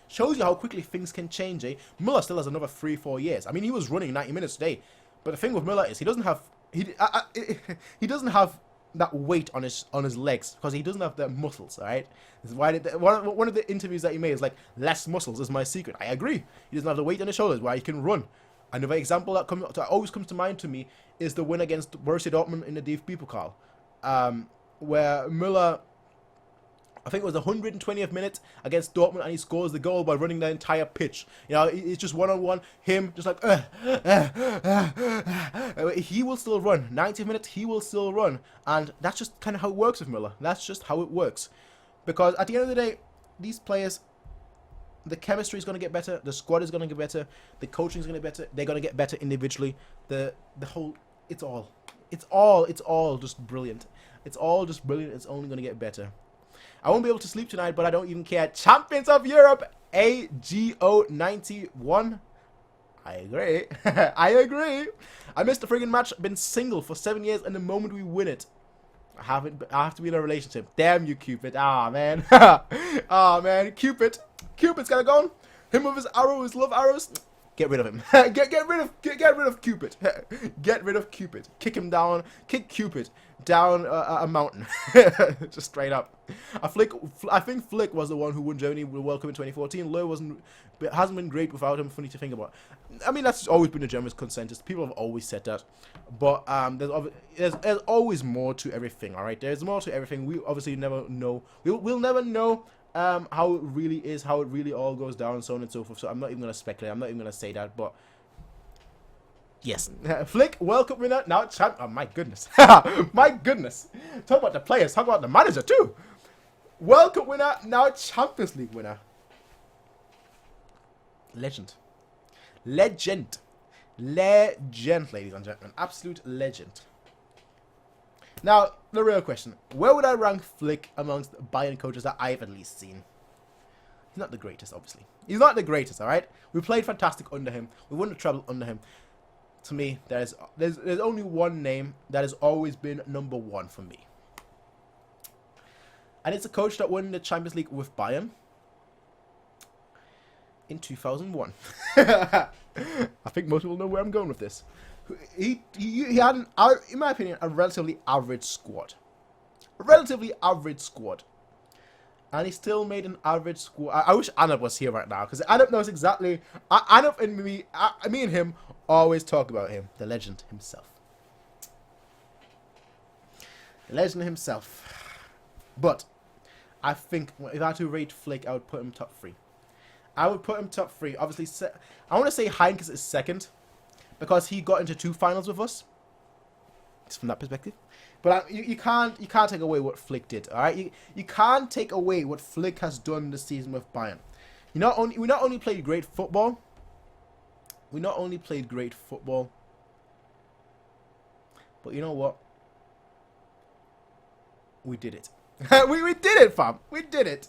Shows you how quickly things can change, eh? Müller still has another 3-4 years. I mean, he was running 90 minutes today, but the thing with Müller is he doesn't have that weight on his legs, because he doesn't have the muscles. All right, this is why one of the interviews that he made is like, less muscles is my secret. I agree. He doesn't have the weight on his shoulders why he can run. Another example that always comes to mind to me is the win against Borussia Dortmund in the DFB Pokal, where Müller, I think it was the 120th minute against Dortmund, and he scores the goal by running the entire pitch. You know, it's just one-on-one, him just like, he will still run. 90 minutes, he will still run. And that's just kind of how it works with Müller. That's just how it works. Because at the end of the day, these players, the chemistry is going to get better, the squad is going to get better, the coaching is going to get better, they're going to get better individually. The whole, it's all just brilliant. It's all just brilliant. It's only going to get better. I won't be able to sleep tonight, but I don't even care. Champions of Europe, AGO 91. I agree. I agree. I missed the friggin' match. Been single for 7 years, and the moment we win it, I have to be in a relationship. Damn you, Cupid. Ah, man. Ah, man. Cupid's gotta go. Him with his arrows, love arrows. Get rid of him. get rid of Cupid. Get rid of Cupid. Kick him down. Kick Cupid down a mountain. Just straight up. I think Flick was the one who won Germany World Cup in 2014. Lowe hasn't been great without him. Funny to think about. I mean, that's always been the Germans' consensus. People have always said that. But there's always more to everything. All right, there's more to everything. We obviously never know. We'll never know how it really is, how it really all goes down, and so on and so forth. So I'm not even gonna speculate. I'm not even gonna say that. But yes, Flick, World Cup winner, now champ. Oh my goodness, my goodness. Talk about the players. Talk about the manager too. World Cup winner, now Champions League winner. Legend, ladies and gentlemen, absolute legend. Now, the real question, where would I rank Flick amongst Bayern coaches that I've at least seen? He's not the greatest, obviously. He's not the greatest, all right? We played fantastic under him. We won the treble under him. To me, there's only one name that has always been number one for me. And it's a coach that won the Champions League with Bayern in 2001. I think most people know where I'm going with this. He had, in my opinion, a relatively average squad. A relatively average squad. And he still made an average squad. I wish Anup was here right now, because Anup knows exactly. Anup and me and him always talk about him. The legend himself. The legend himself. But I think if I had to rate Flick, I would put him top 3. I would put him top 3. Obviously, I want to say Heinkes is second, because he got into 2 finals with us. Just from that perspective. But you can't take away what Flick did. All right, you can't take away what Flick has done this season with Bayern. We not only played great football. We not only played great football. But you know what? We did it. we did it, fam. We did it.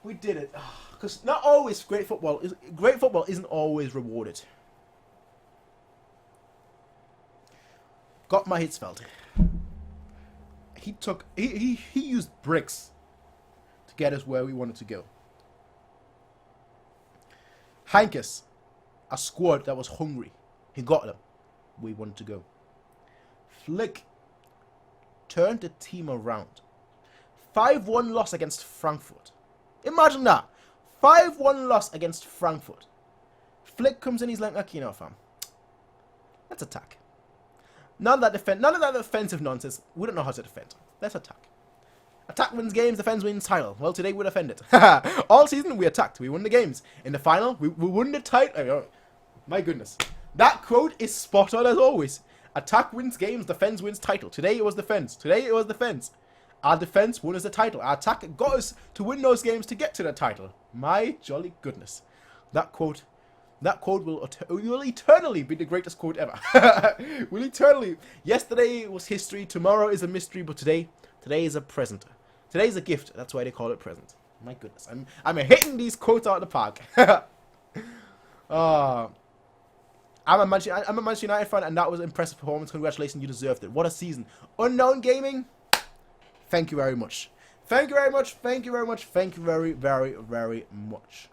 We did it. Because not always great football isn't always rewarded. Got my Hitzfeld. He used bricks to get us where we wanted to go. Heinkes, a squad that was hungry. He got them where we wanted to go. Flick turned the team around. 5-1 loss against Frankfurt. Imagine that. 5-1 loss against Frankfurt. Flick comes in, he's like, okay, you know, fam, let's attack. None of that defensive nonsense. We don't know how to defend. Let's attack. Attack wins games, defense wins title. Well, today we defended. All season we attacked. We won the games. In the final, we won the title. My goodness. That quote is spot on as always. Attack wins games, defense wins title. Today it was defense. Today it was defense. Our defense won us the title. Our attack got us to win those games to get to the title. My jolly goodness. That quote will eternally be the greatest quote ever. Will eternally. Yesterday was history. Tomorrow is a mystery. But today is a present. Today is a gift. That's why they call it present. My goodness. I'm hitting these quotes out of the park. I'm a Manchester United fan, and that was an impressive performance. Congratulations, you deserved it. What a season. Unknown Gaming, thank you very much. Thank you very much. Thank you very much. Thank you very, very, very much.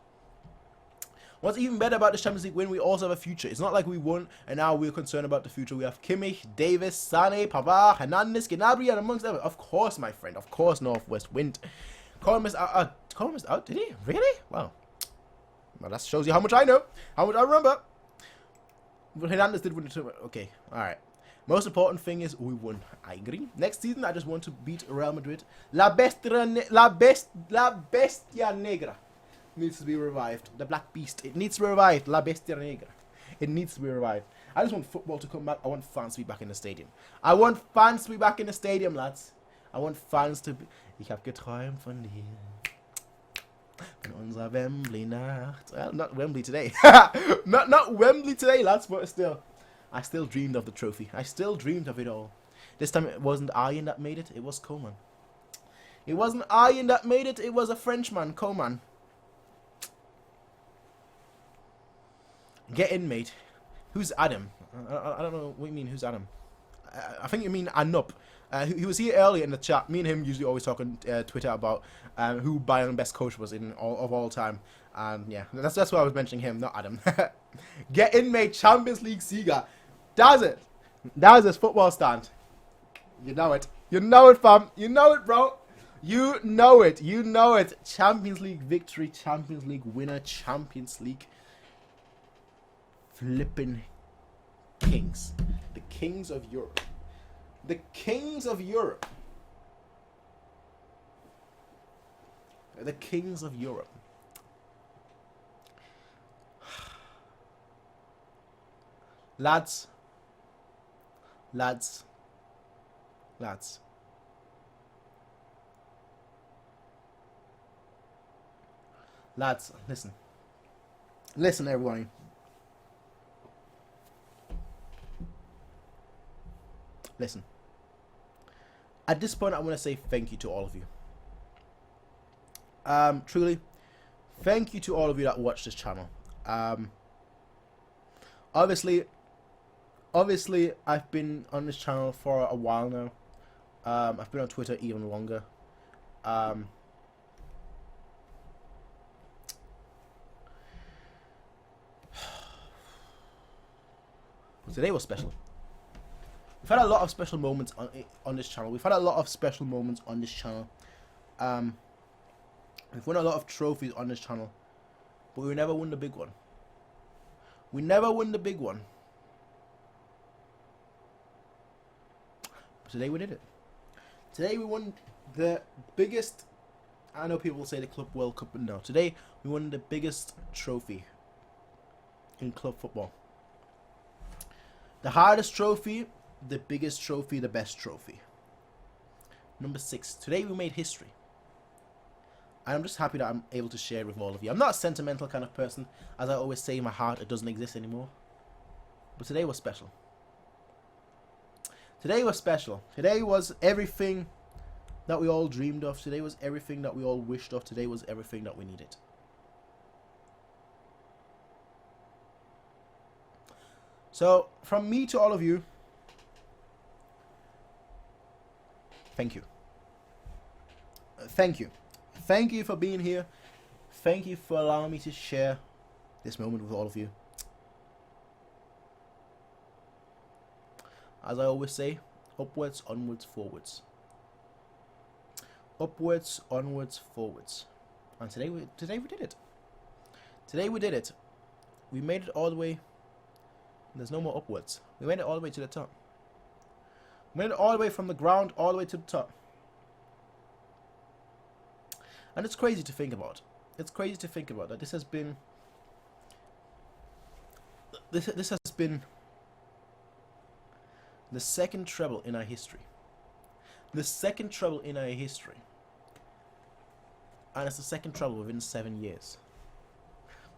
What's even better about this Champions League win, we also have a future. It's not like we won and now we're concerned about the future. We have Kimmich, Davis, Sane, Pavard, Hernandez, Gnabry, and amongst others. Of course, my friend. Of course, Northwest Wind. Coleman is out. Did he? Really? Wow. Well, that shows you how much I know. How much I remember. But Hernandez did win the tournament. Okay. Alright. Most important thing is we won. I agree. Next season, I just want to beat Real Madrid. La Bestia Negra needs to be revived. The Black Beast. It needs to be revived. La Bestia Negra. It needs to be revived. I just want football to come back. I want fans to be back in the stadium. I want fans to be back in the stadium, lads. I want fans to be... Ich hab geträumt von dir. Von unserer Wembley-Nacht. Well, not Wembley today. not Wembley today, lads, but still. I still dreamed of the trophy. I still dreamed of it all. This time it wasn't Ian that made it. It was Coman. It wasn't Ian that made it. It was a Frenchman, Coman. Get in, mate. Who's Adam? I don't know what you mean. Who's Adam? I think you mean Anup. He was here earlier in the chat. Me and him usually always talk on Twitter about who Bayern best coach was of all time. And yeah, that's why I was mentioning him, not Adam. Get in, mate. Champions League Sieger. That's it. That was his football stand. You know it. You know it, fam. You know it, bro. You know it. You know it. Champions League victory. Champions League winner. Champions League flipping kings. The kings of Europe. The kings of Europe. The kings of Europe. Lads. Lads. Lads. Lads, listen. Listen, everybody. Listen. At this point, I want to say thank you to all of you. Truly, Thank you to all of you that watch this channel. Obviously, I've been on this channel for a while now. I've been on Twitter even longer. Today was special. We've had a lot of special moments on this channel. We've won a lot of trophies on this channel, but we never won the big one. But today we did it. Today we won the biggest. I know people say the Club World Cup, but no. Today we won the biggest trophy in club football. The hardest trophy, the biggest trophy, the best trophy. Number 6. Today we made history. And I'm just happy that I'm able to share with all of you. I'm not a sentimental kind of person. As I always say in my heart, it doesn't exist anymore. But today was special. Today was special. Today was everything that we all dreamed of. Today was everything that we all wished of. Today was everything that we needed. So, from me to all of you, thank you. Thank you. Thank you for being here. Thank you for allowing me to share this moment with all of you. As I always say, upwards, onwards, forwards. Upwards, onwards, forwards. And today we did it. Today we did it. We made it all the way. There's no more upwards. We made it all the way to the top. We made it all the way from the ground all the way to the top. And it's crazy to think about. It's crazy to think about that this has been the second treble in our history. The second treble in our history. And it's the second treble within 7 years.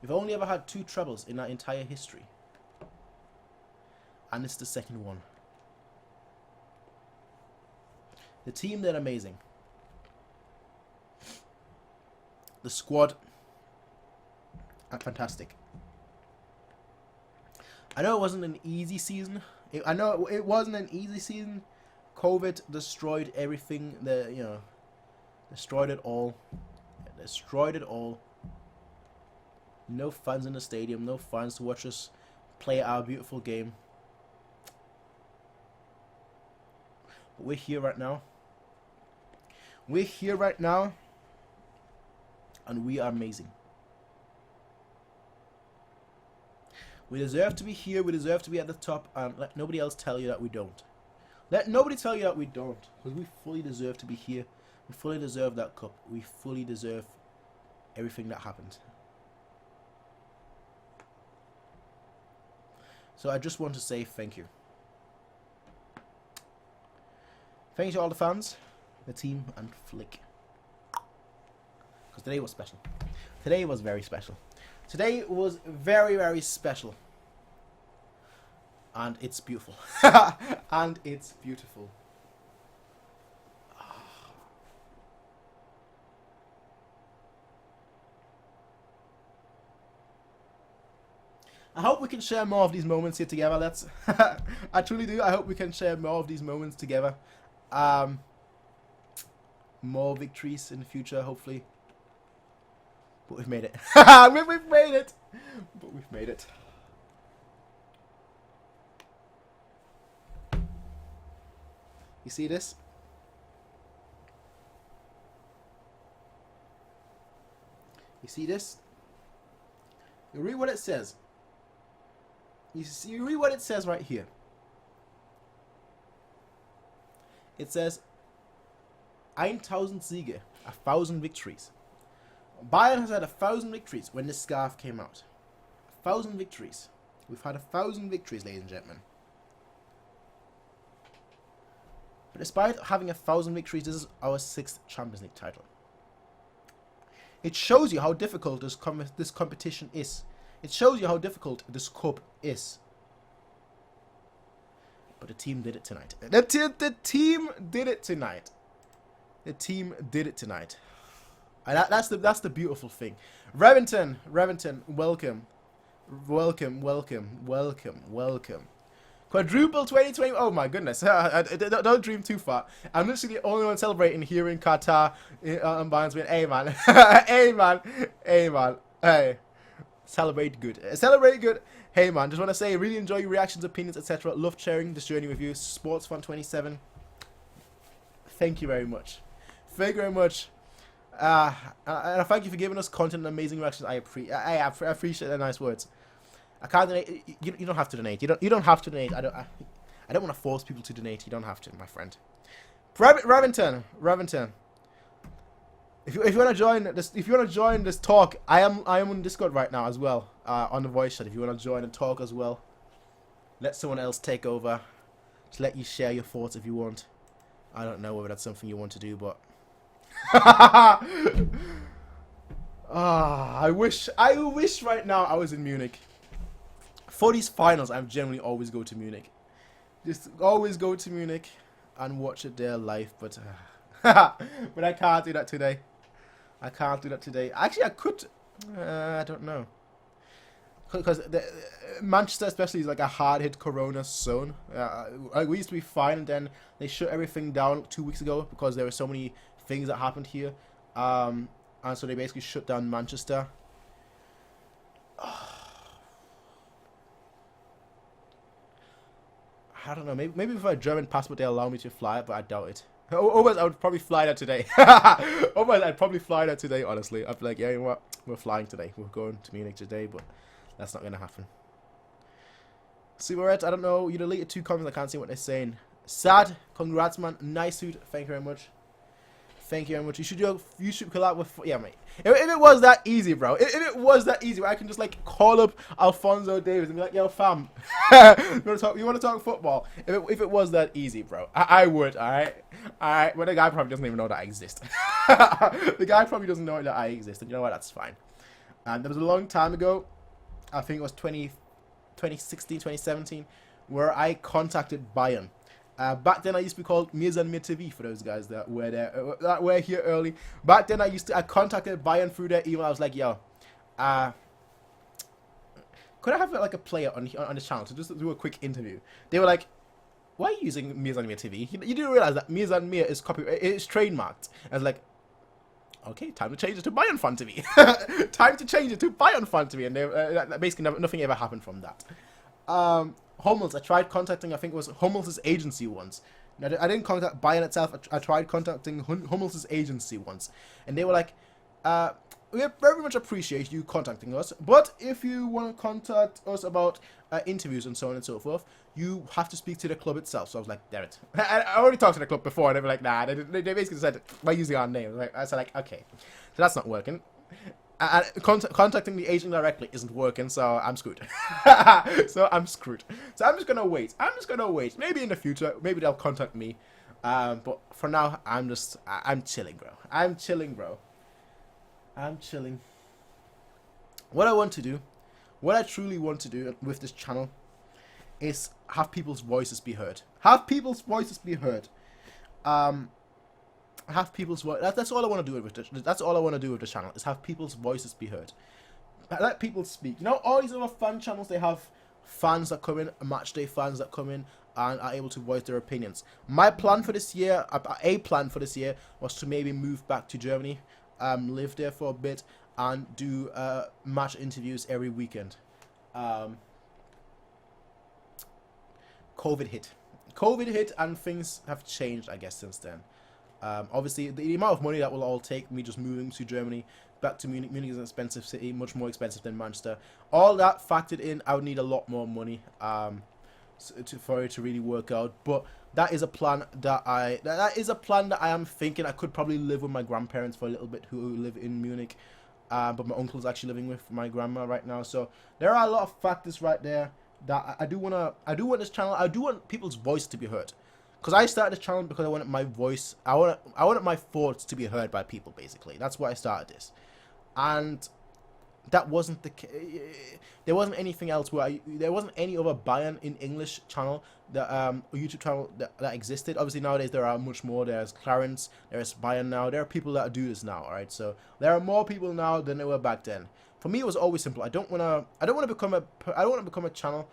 We've only ever had 2 trebles in our entire history. And it's the second one. The team did amazing. The squad are fantastic. I know it wasn't an easy season. It wasn't an easy season. COVID destroyed everything. Destroyed it all. Destroyed it all. No fans in the stadium. No fans to watch us play our beautiful game. But we're here right now. We're here right now. And we are amazing. We deserve to be here. We deserve to be at the top. And let nobody else tell you that we don't. Let nobody tell you that we don't. Because we fully deserve to be here. We fully deserve that cup. We fully deserve everything that happened. So I just want to say thank you. Thank you to all the fans, the team, and Flick. Because today was special. Today was very special. Today was very, very special. And it's beautiful. And it's beautiful. I hope we can share more of these moments here together. I truly do. I hope we can share more of these moments together. More victories in the future, hopefully. But we've made it. We've made it. But we've made it. You see this? You see this? You read what it says. You read what it says right here. It says 1000 Siege, 1000 victories. Bayern has had 1000 victories when this scarf came out. 1000 victories. We've had 1000 victories, ladies and gentlemen. But despite having 1000 victories, this is our 6th Champions League title. It shows you how difficult this competition is. It shows you how difficult this cup is. But the team did it tonight. The team did it tonight. The team did it tonight. And that's the beautiful thing. Revington, welcome. Welcome. Quadruple 2020. Oh my goodness. Don't dream too far. I'm literally the only one celebrating here in Qatar on Bayern's win. Hey man. Hey man. Hey. Celebrate good. Celebrate good. Hey man, just want to say, really enjoy your reactions, opinions, etc. Love sharing this journey with you. SportsFan27. Thank you very much. Thank you very much. And I thank you for giving us content and amazing reactions. I appreciate the nice words. I can't donate. You don't have to donate. You don't have to donate. I don't want to force people to donate. You don't have to, my friend. Revington. If you want to join this talk, I am on Discord right now as well, on the voice chat. If you want to join and talk as well, let someone else take over. Just let you share your thoughts if you want. I don't know whether that's something you want to do, but I wish right now I was in Munich. For these finals, I generally always go to Munich. Just always go to Munich and watch it there live, but but I can't do that today. Actually, I could. I don't know. Because Manchester especially is like a hard-hit corona zone. We used to be fine, and then they shut everything down 2 weeks ago because there were so many things that happened here. And so they basically shut down Manchester. I don't know. Maybe with a German passport they allow me to fly, but I doubt it. Otherwise, I would probably fly there today. Otherwise, I'd probably fly there today, honestly. I'd be like, yeah, you know what? We're flying today. We're going to Munich today, but that's not going to happen. Super I don't know. You deleted 2 comments. I can't see what they're saying. Sad. Congrats, man. Nice suit. Thank you very much. Thank you very much. You should collab with... Yeah, mate. If it was that easy, bro. If it was that easy, where I can just, like, call up Alphonso Davies and be like, yo, fam. You want to talk football? If it was that easy, bro. I would, alright? Alright, but the guy probably doesn't even know that I exist. The guy probably doesn't know that I exist. And you know what? That's fine. And there was a long time ago, I think it was 2016, 2017, where I contacted Bayern. Back then I used to be called MiaSanMiaTV for those guys that were there, that were here early. Back then I contacted Bayern through their email. I was like, yo, could I have like a player on the channel to just do a quick interview? They were like, why are you using MiaSanMiaTV? You do realize that MiaSanMia is it's trademarked. I was like, okay, time to change it to Bayernfantv. Time to change it to Bayernfantv, and they, basically nothing ever happened from that. Hummels, I tried contacting, I think it was Hummels' agency once. Now, I didn't contact Bayern itself. I tried contacting Hummels' agency once, and they were like, we very much appreciate you contacting us, but if you want to contact us about interviews and so on and so forth, you have to speak to the club itself. So I was like, damn it. I already talked to the club before, and they were like, nah. They basically said, by using our name. I said, like, okay. So that's not working. And contacting the agent directly isn't working, so I'm screwed. So I'm just going to wait. Maybe in the future, maybe they'll contact me. But for now, I'm chilling, bro. I'm chilling. What I truly want to do with this channel is have people's voices be heard. Have people's voice. That's all I want to do with this. That's all I want to do with the channel is have people's voices be heard. Let people speak. You know, all these other fan channels, they have fans that come in, match day fans that come in and are able to voice their opinions. My plan for this year, a plan for this year, was to maybe move back to Germany, live there for a bit, and do match interviews every weekend. COVID hit, and things have changed, I guess, since then. Obviously, the amount of money that will all take me just moving to Germany, back to Munich. Munich is an expensive city, much more expensive than Manchester. All that factored in, I would need a lot more money for it to really work out. But that is a plan that I am thinking. I could probably live with my grandparents for a little bit, who live in Munich. But my uncle's actually living with my grandma right now. So there are a lot of factors right there that I do want this channel. I do want people's voice to be heard. Because I started this channel because I wanted my voice, I wanted my thoughts to be heard by people, basically. That's why I started this. And that wasn't the there wasn't anything else where there wasn't any other Bayern in English channel that YouTube channel that existed. Obviously nowadays there are much more. There's Clarence, there's Bayern now. There are people that do this now, alright? So there are more people now than there were back then. For me it was always simple. I don't wanna become a channel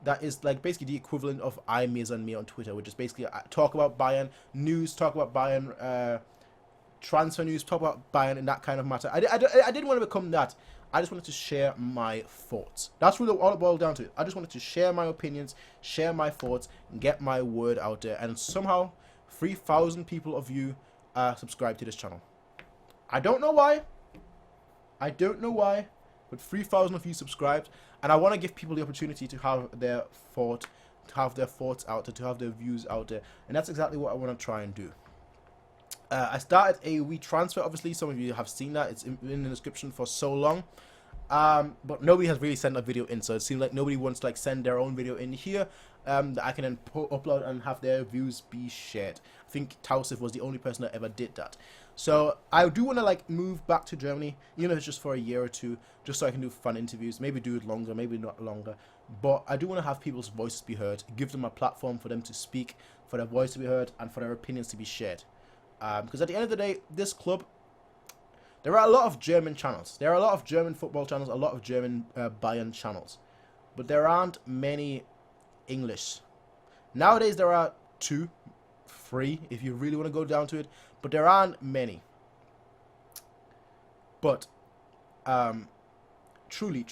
that is like basically the equivalent of MiaSanMia on Twitter, which is basically talk about Bayern news, talk about Bayern transfer news, talk about Bayern in that kind of matter. I didn't want to become that. I just wanted to share my thoughts. That's really all it boiled down to. I just wanted to share my opinions, share my thoughts, and get my word out there. And somehow, 3,000 people of you subscribe to this channel. I don't know why. But 3,000 of you subscribed, and I want to give people the opportunity to have their thoughts out there, to have their views out there, and that's exactly what I want to try and do. I started a WeTransfer, obviously, some of you have seen that, it's in the description for so long, but nobody has really sent a video in, so it seems like nobody wants to like send their own video in here, that I can then upload and have their views be shared. I think thumbsup was the only person that ever did that. So I do want to like move back to Germany, even if it's just for a year or two, just so I can do fun interviews, maybe do it longer, maybe not longer, but I do want to have people's voices be heard, give them a platform for them to speak, for their voice to be heard, and for their opinions to be shared. Because at the end of the day, this club, there are a lot of German channels. There are a lot of German football channels, a lot of German Bayern channels. But there aren't many English. Nowadays there are 2, 3, if you really want to go down to it. But there aren't many. But, truly,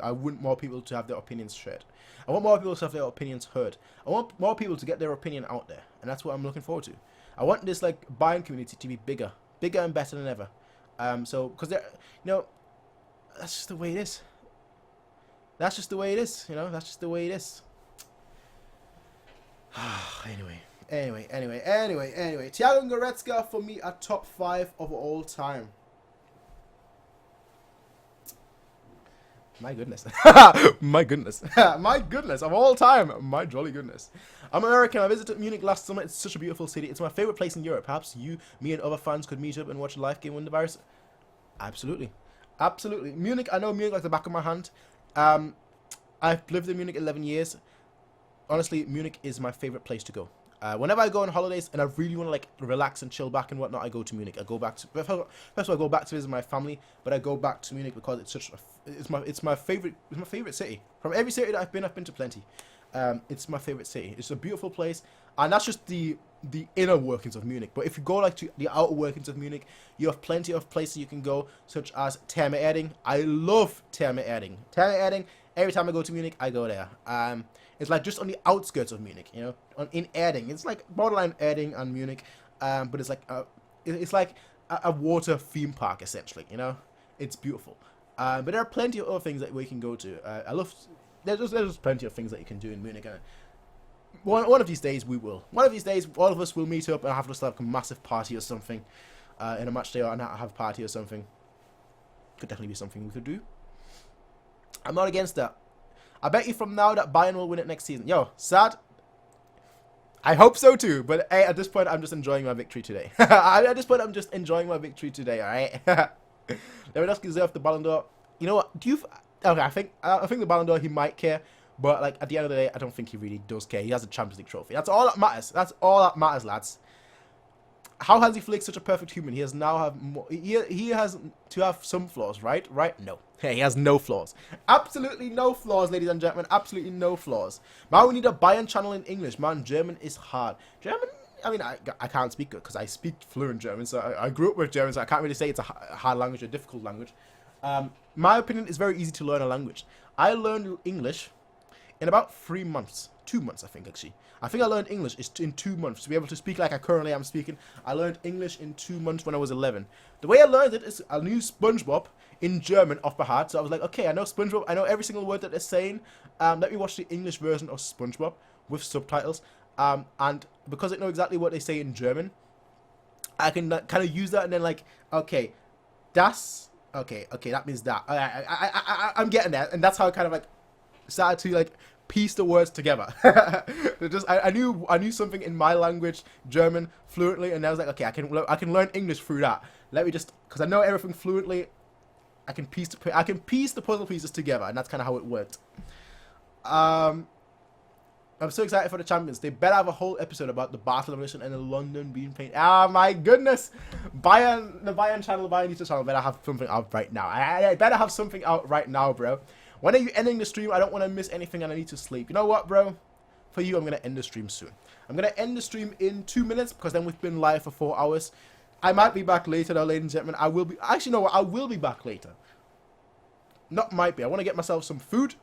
I want more people to have their opinions shared. I want more people to have their opinions heard. I want more people to get their opinion out there. And that's what I'm looking forward to. I want this, like, Bayern community to be bigger. Bigger and better than ever. So, because they're, you know, that's just the way it is. That's just the way it is, you know. That's just the way it is. Anyway. Thiago Goretzka, for me, a top 5 of all time. My goodness. My goodness. My goodness. Of all time. My jolly goodness. I'm American. I visited Munich last summer. It's such a beautiful city. It's my favorite place in Europe. Perhaps you, me, and other fans could meet up and watch a live game when the virus... Absolutely. Absolutely. Munich, I know Munich like the back of my hand. I've lived in Munich 11 years. Honestly, Munich is my favorite place to go. Whenever I go on holidays and I really want to like relax and chill back and whatnot, I go to Munich. I go back to first of all, I go back to visit my family, but I go back to Munich because it's such it's my favorite city. From every city that I've been to plenty. It's my favorite city. It's a beautiful place, and that's just the inner workings of Munich. But if you go like to the outer workings of Munich, you have plenty of places you can go, such as Therme Erding. I love Therme Erding. Therme Erding. Every time I go to Munich, I go there. It's like just on the outskirts of Munich, you know, in Erding. It's like borderline Erding and Munich, but it's like a water theme park essentially, you know. It's beautiful. But there are plenty of other things that we can go to. There's just plenty of things that you can do in Munich. One of these days we will. One of these days, all of us will meet up and have just like a massive party or something, in a match day, or have a party or something. Could definitely be something we could do. I'm not against that. I bet you from now that Bayern will win it next season. Yo, sad. I hope so too, but hey, at this point, I'm just enjoying my victory today. At this point, I'm just enjoying my victory today, alright? Lewandowski deserves the Ballon d'Or. You know what? Okay, I think the Ballon d'Or, he might care, but like at the end of the day, I don't think he really does care. He has a Champions League trophy. That's all that matters. That's all that matters, lads. How Hansi Flick such a perfect human? He has he has to have some flaws, right? Right? No. Hey, he has no flaws. Absolutely no flaws, ladies and gentlemen. Absolutely no flaws. Man, we need a Bayern channel in English. Man, German is hard. German, I mean, I can't speak it because I speak fluent German. So I grew up with German, so I can't really say it's a hard language, a difficult language. My opinion is very easy to learn a language. I learned English in about 3 months. 2 months, I think, actually. I think I learned English in 2 months. To be able to speak like I currently am speaking, I learned English in 2 months when I was 11. The way I learned it is I knew SpongeBob in German off by heart. So I was like, okay, I know SpongeBob. I know every single word that they're saying. Let me watch the English version of SpongeBob with subtitles. And because I know exactly what they say in German, I can kind of use that and then like, okay, das, okay, that means that. I'm getting there. And that's how I kind of like started to like piece the words together. I knew something in my language, German, fluently, and I was like, okay, I can learn English through that. Let me just, because I know everything fluently, I can piece the puzzle pieces together, and that's kind of how it worked. I'm so excited for the champions. They better have a whole episode about the Battle of Revolution and the London being paint. Ah, my goodness. The Bayern channel, Bayern YouTube channel better have something out right now. I better have something out right now, bro. When are you ending the stream? I don't want to miss anything and I need to sleep. You know what, bro? For you, I'm going to end the stream soon. I'm going to end the stream in 2 minutes because then we've been live for 4 hours. I might be back later, though, ladies and gentlemen. I will be... Actually, no, I will be back later. Not might be. I want to get myself some food.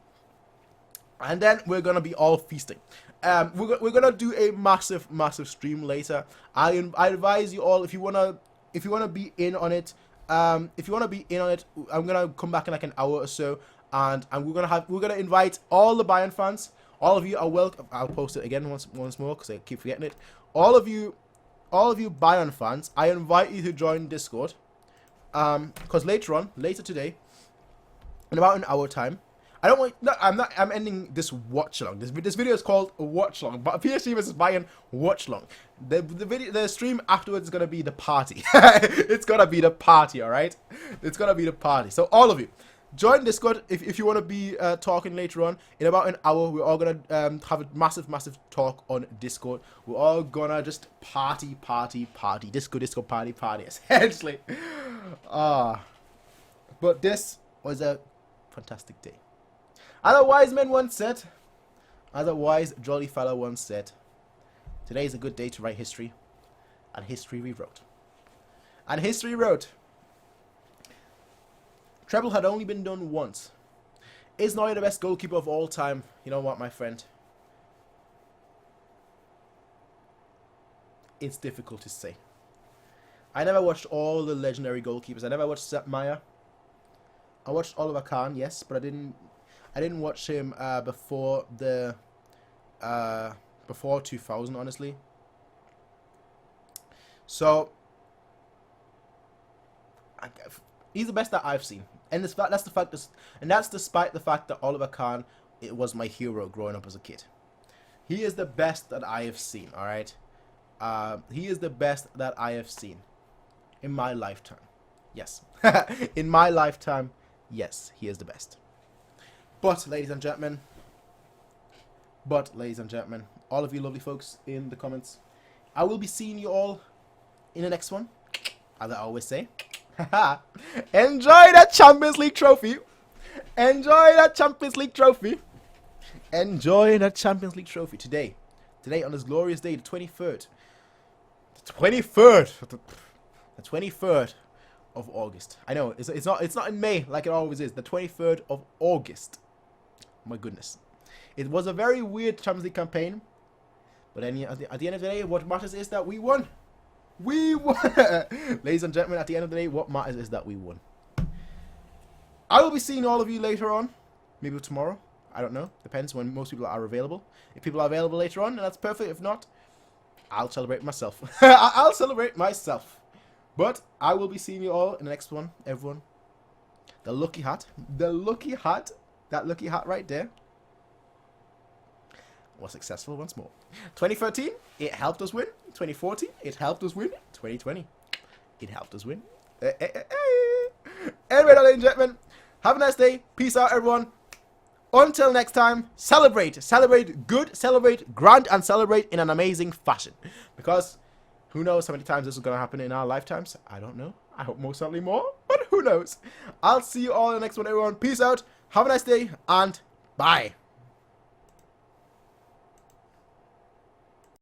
And then we're going to be all feasting. We're going to do a massive stream later. I advise you all, if you want to be in on it, I'm going to come back in like an hour or so. And we're going to invite all the Bayern fans. All of you are welcome. I'll post it again once more because I keep forgetting it. All of you Bayern fans, I invite you to join Discord. Because later today, in about an hour time, I'm ending this watch along. This video is called a watch along, but PSG versus Bayern watch along. The stream afterwards is gonna be the party. It's gonna be the party, all right? It's gonna be the party. So all of you, join Discord if you want to be talking later on. In about an hour, we're all gonna have a massive talk on Discord. We're all gonna just party, disco party, essentially. But this was a fantastic day. As a wise man once said, as a wise jolly fellow once said, today is a good day to write history, and history rewrote. And history wrote, treble had only been done once. Is Neuer the best goalkeeper of all time? You know what, my friend? It's difficult to say. I never watched all the legendary goalkeepers. I never watched Sepp Maier. I watched Oliver Kahn, yes, but I didn't watch him before 2000, honestly. So he's the best that I've seen, and that's despite the fact that Oliver Kahn, it was my hero growing up as a kid. He is the best that I have seen. All right, he is the best that I have seen in my lifetime. Yes, in my lifetime, yes, he is the best. But, ladies and gentlemen, all of you lovely folks in the comments, I will be seeing you all in the next one, as I always say. Enjoy that Champions League trophy. Enjoy that Champions League trophy. Enjoy that Champions League trophy today. Today, on this glorious day, the 23rd. The 23rd of August. I know, it's not in May like it always is. The 23rd of August. My goodness. It was a very weird Champions League campaign. But then at the end of the day, what matters is that we won. We won. Ladies and gentlemen, at the end of the day, what matters is that we won. I will be seeing all of you later on. Maybe tomorrow. I don't know. Depends when most people are available. If people are available later on, then that's perfect. If not, I'll celebrate myself. I'll celebrate myself. But I will be seeing you all in the next one, everyone. The lucky hat. That lucky hat right there was successful once more. 2013, it helped us win. 2014, it helped us win. 2020, it helped us win. Anyway, ladies and gentlemen, have a nice day. Peace out, everyone. Until next time, celebrate good, celebrate grand, and celebrate in an amazing fashion. Because who knows how many times this is going to happen in our lifetimes? I don't know. I hope most certainly more, but who knows? I'll see you all in the next one, everyone. Peace out. Have a nice day, and bye.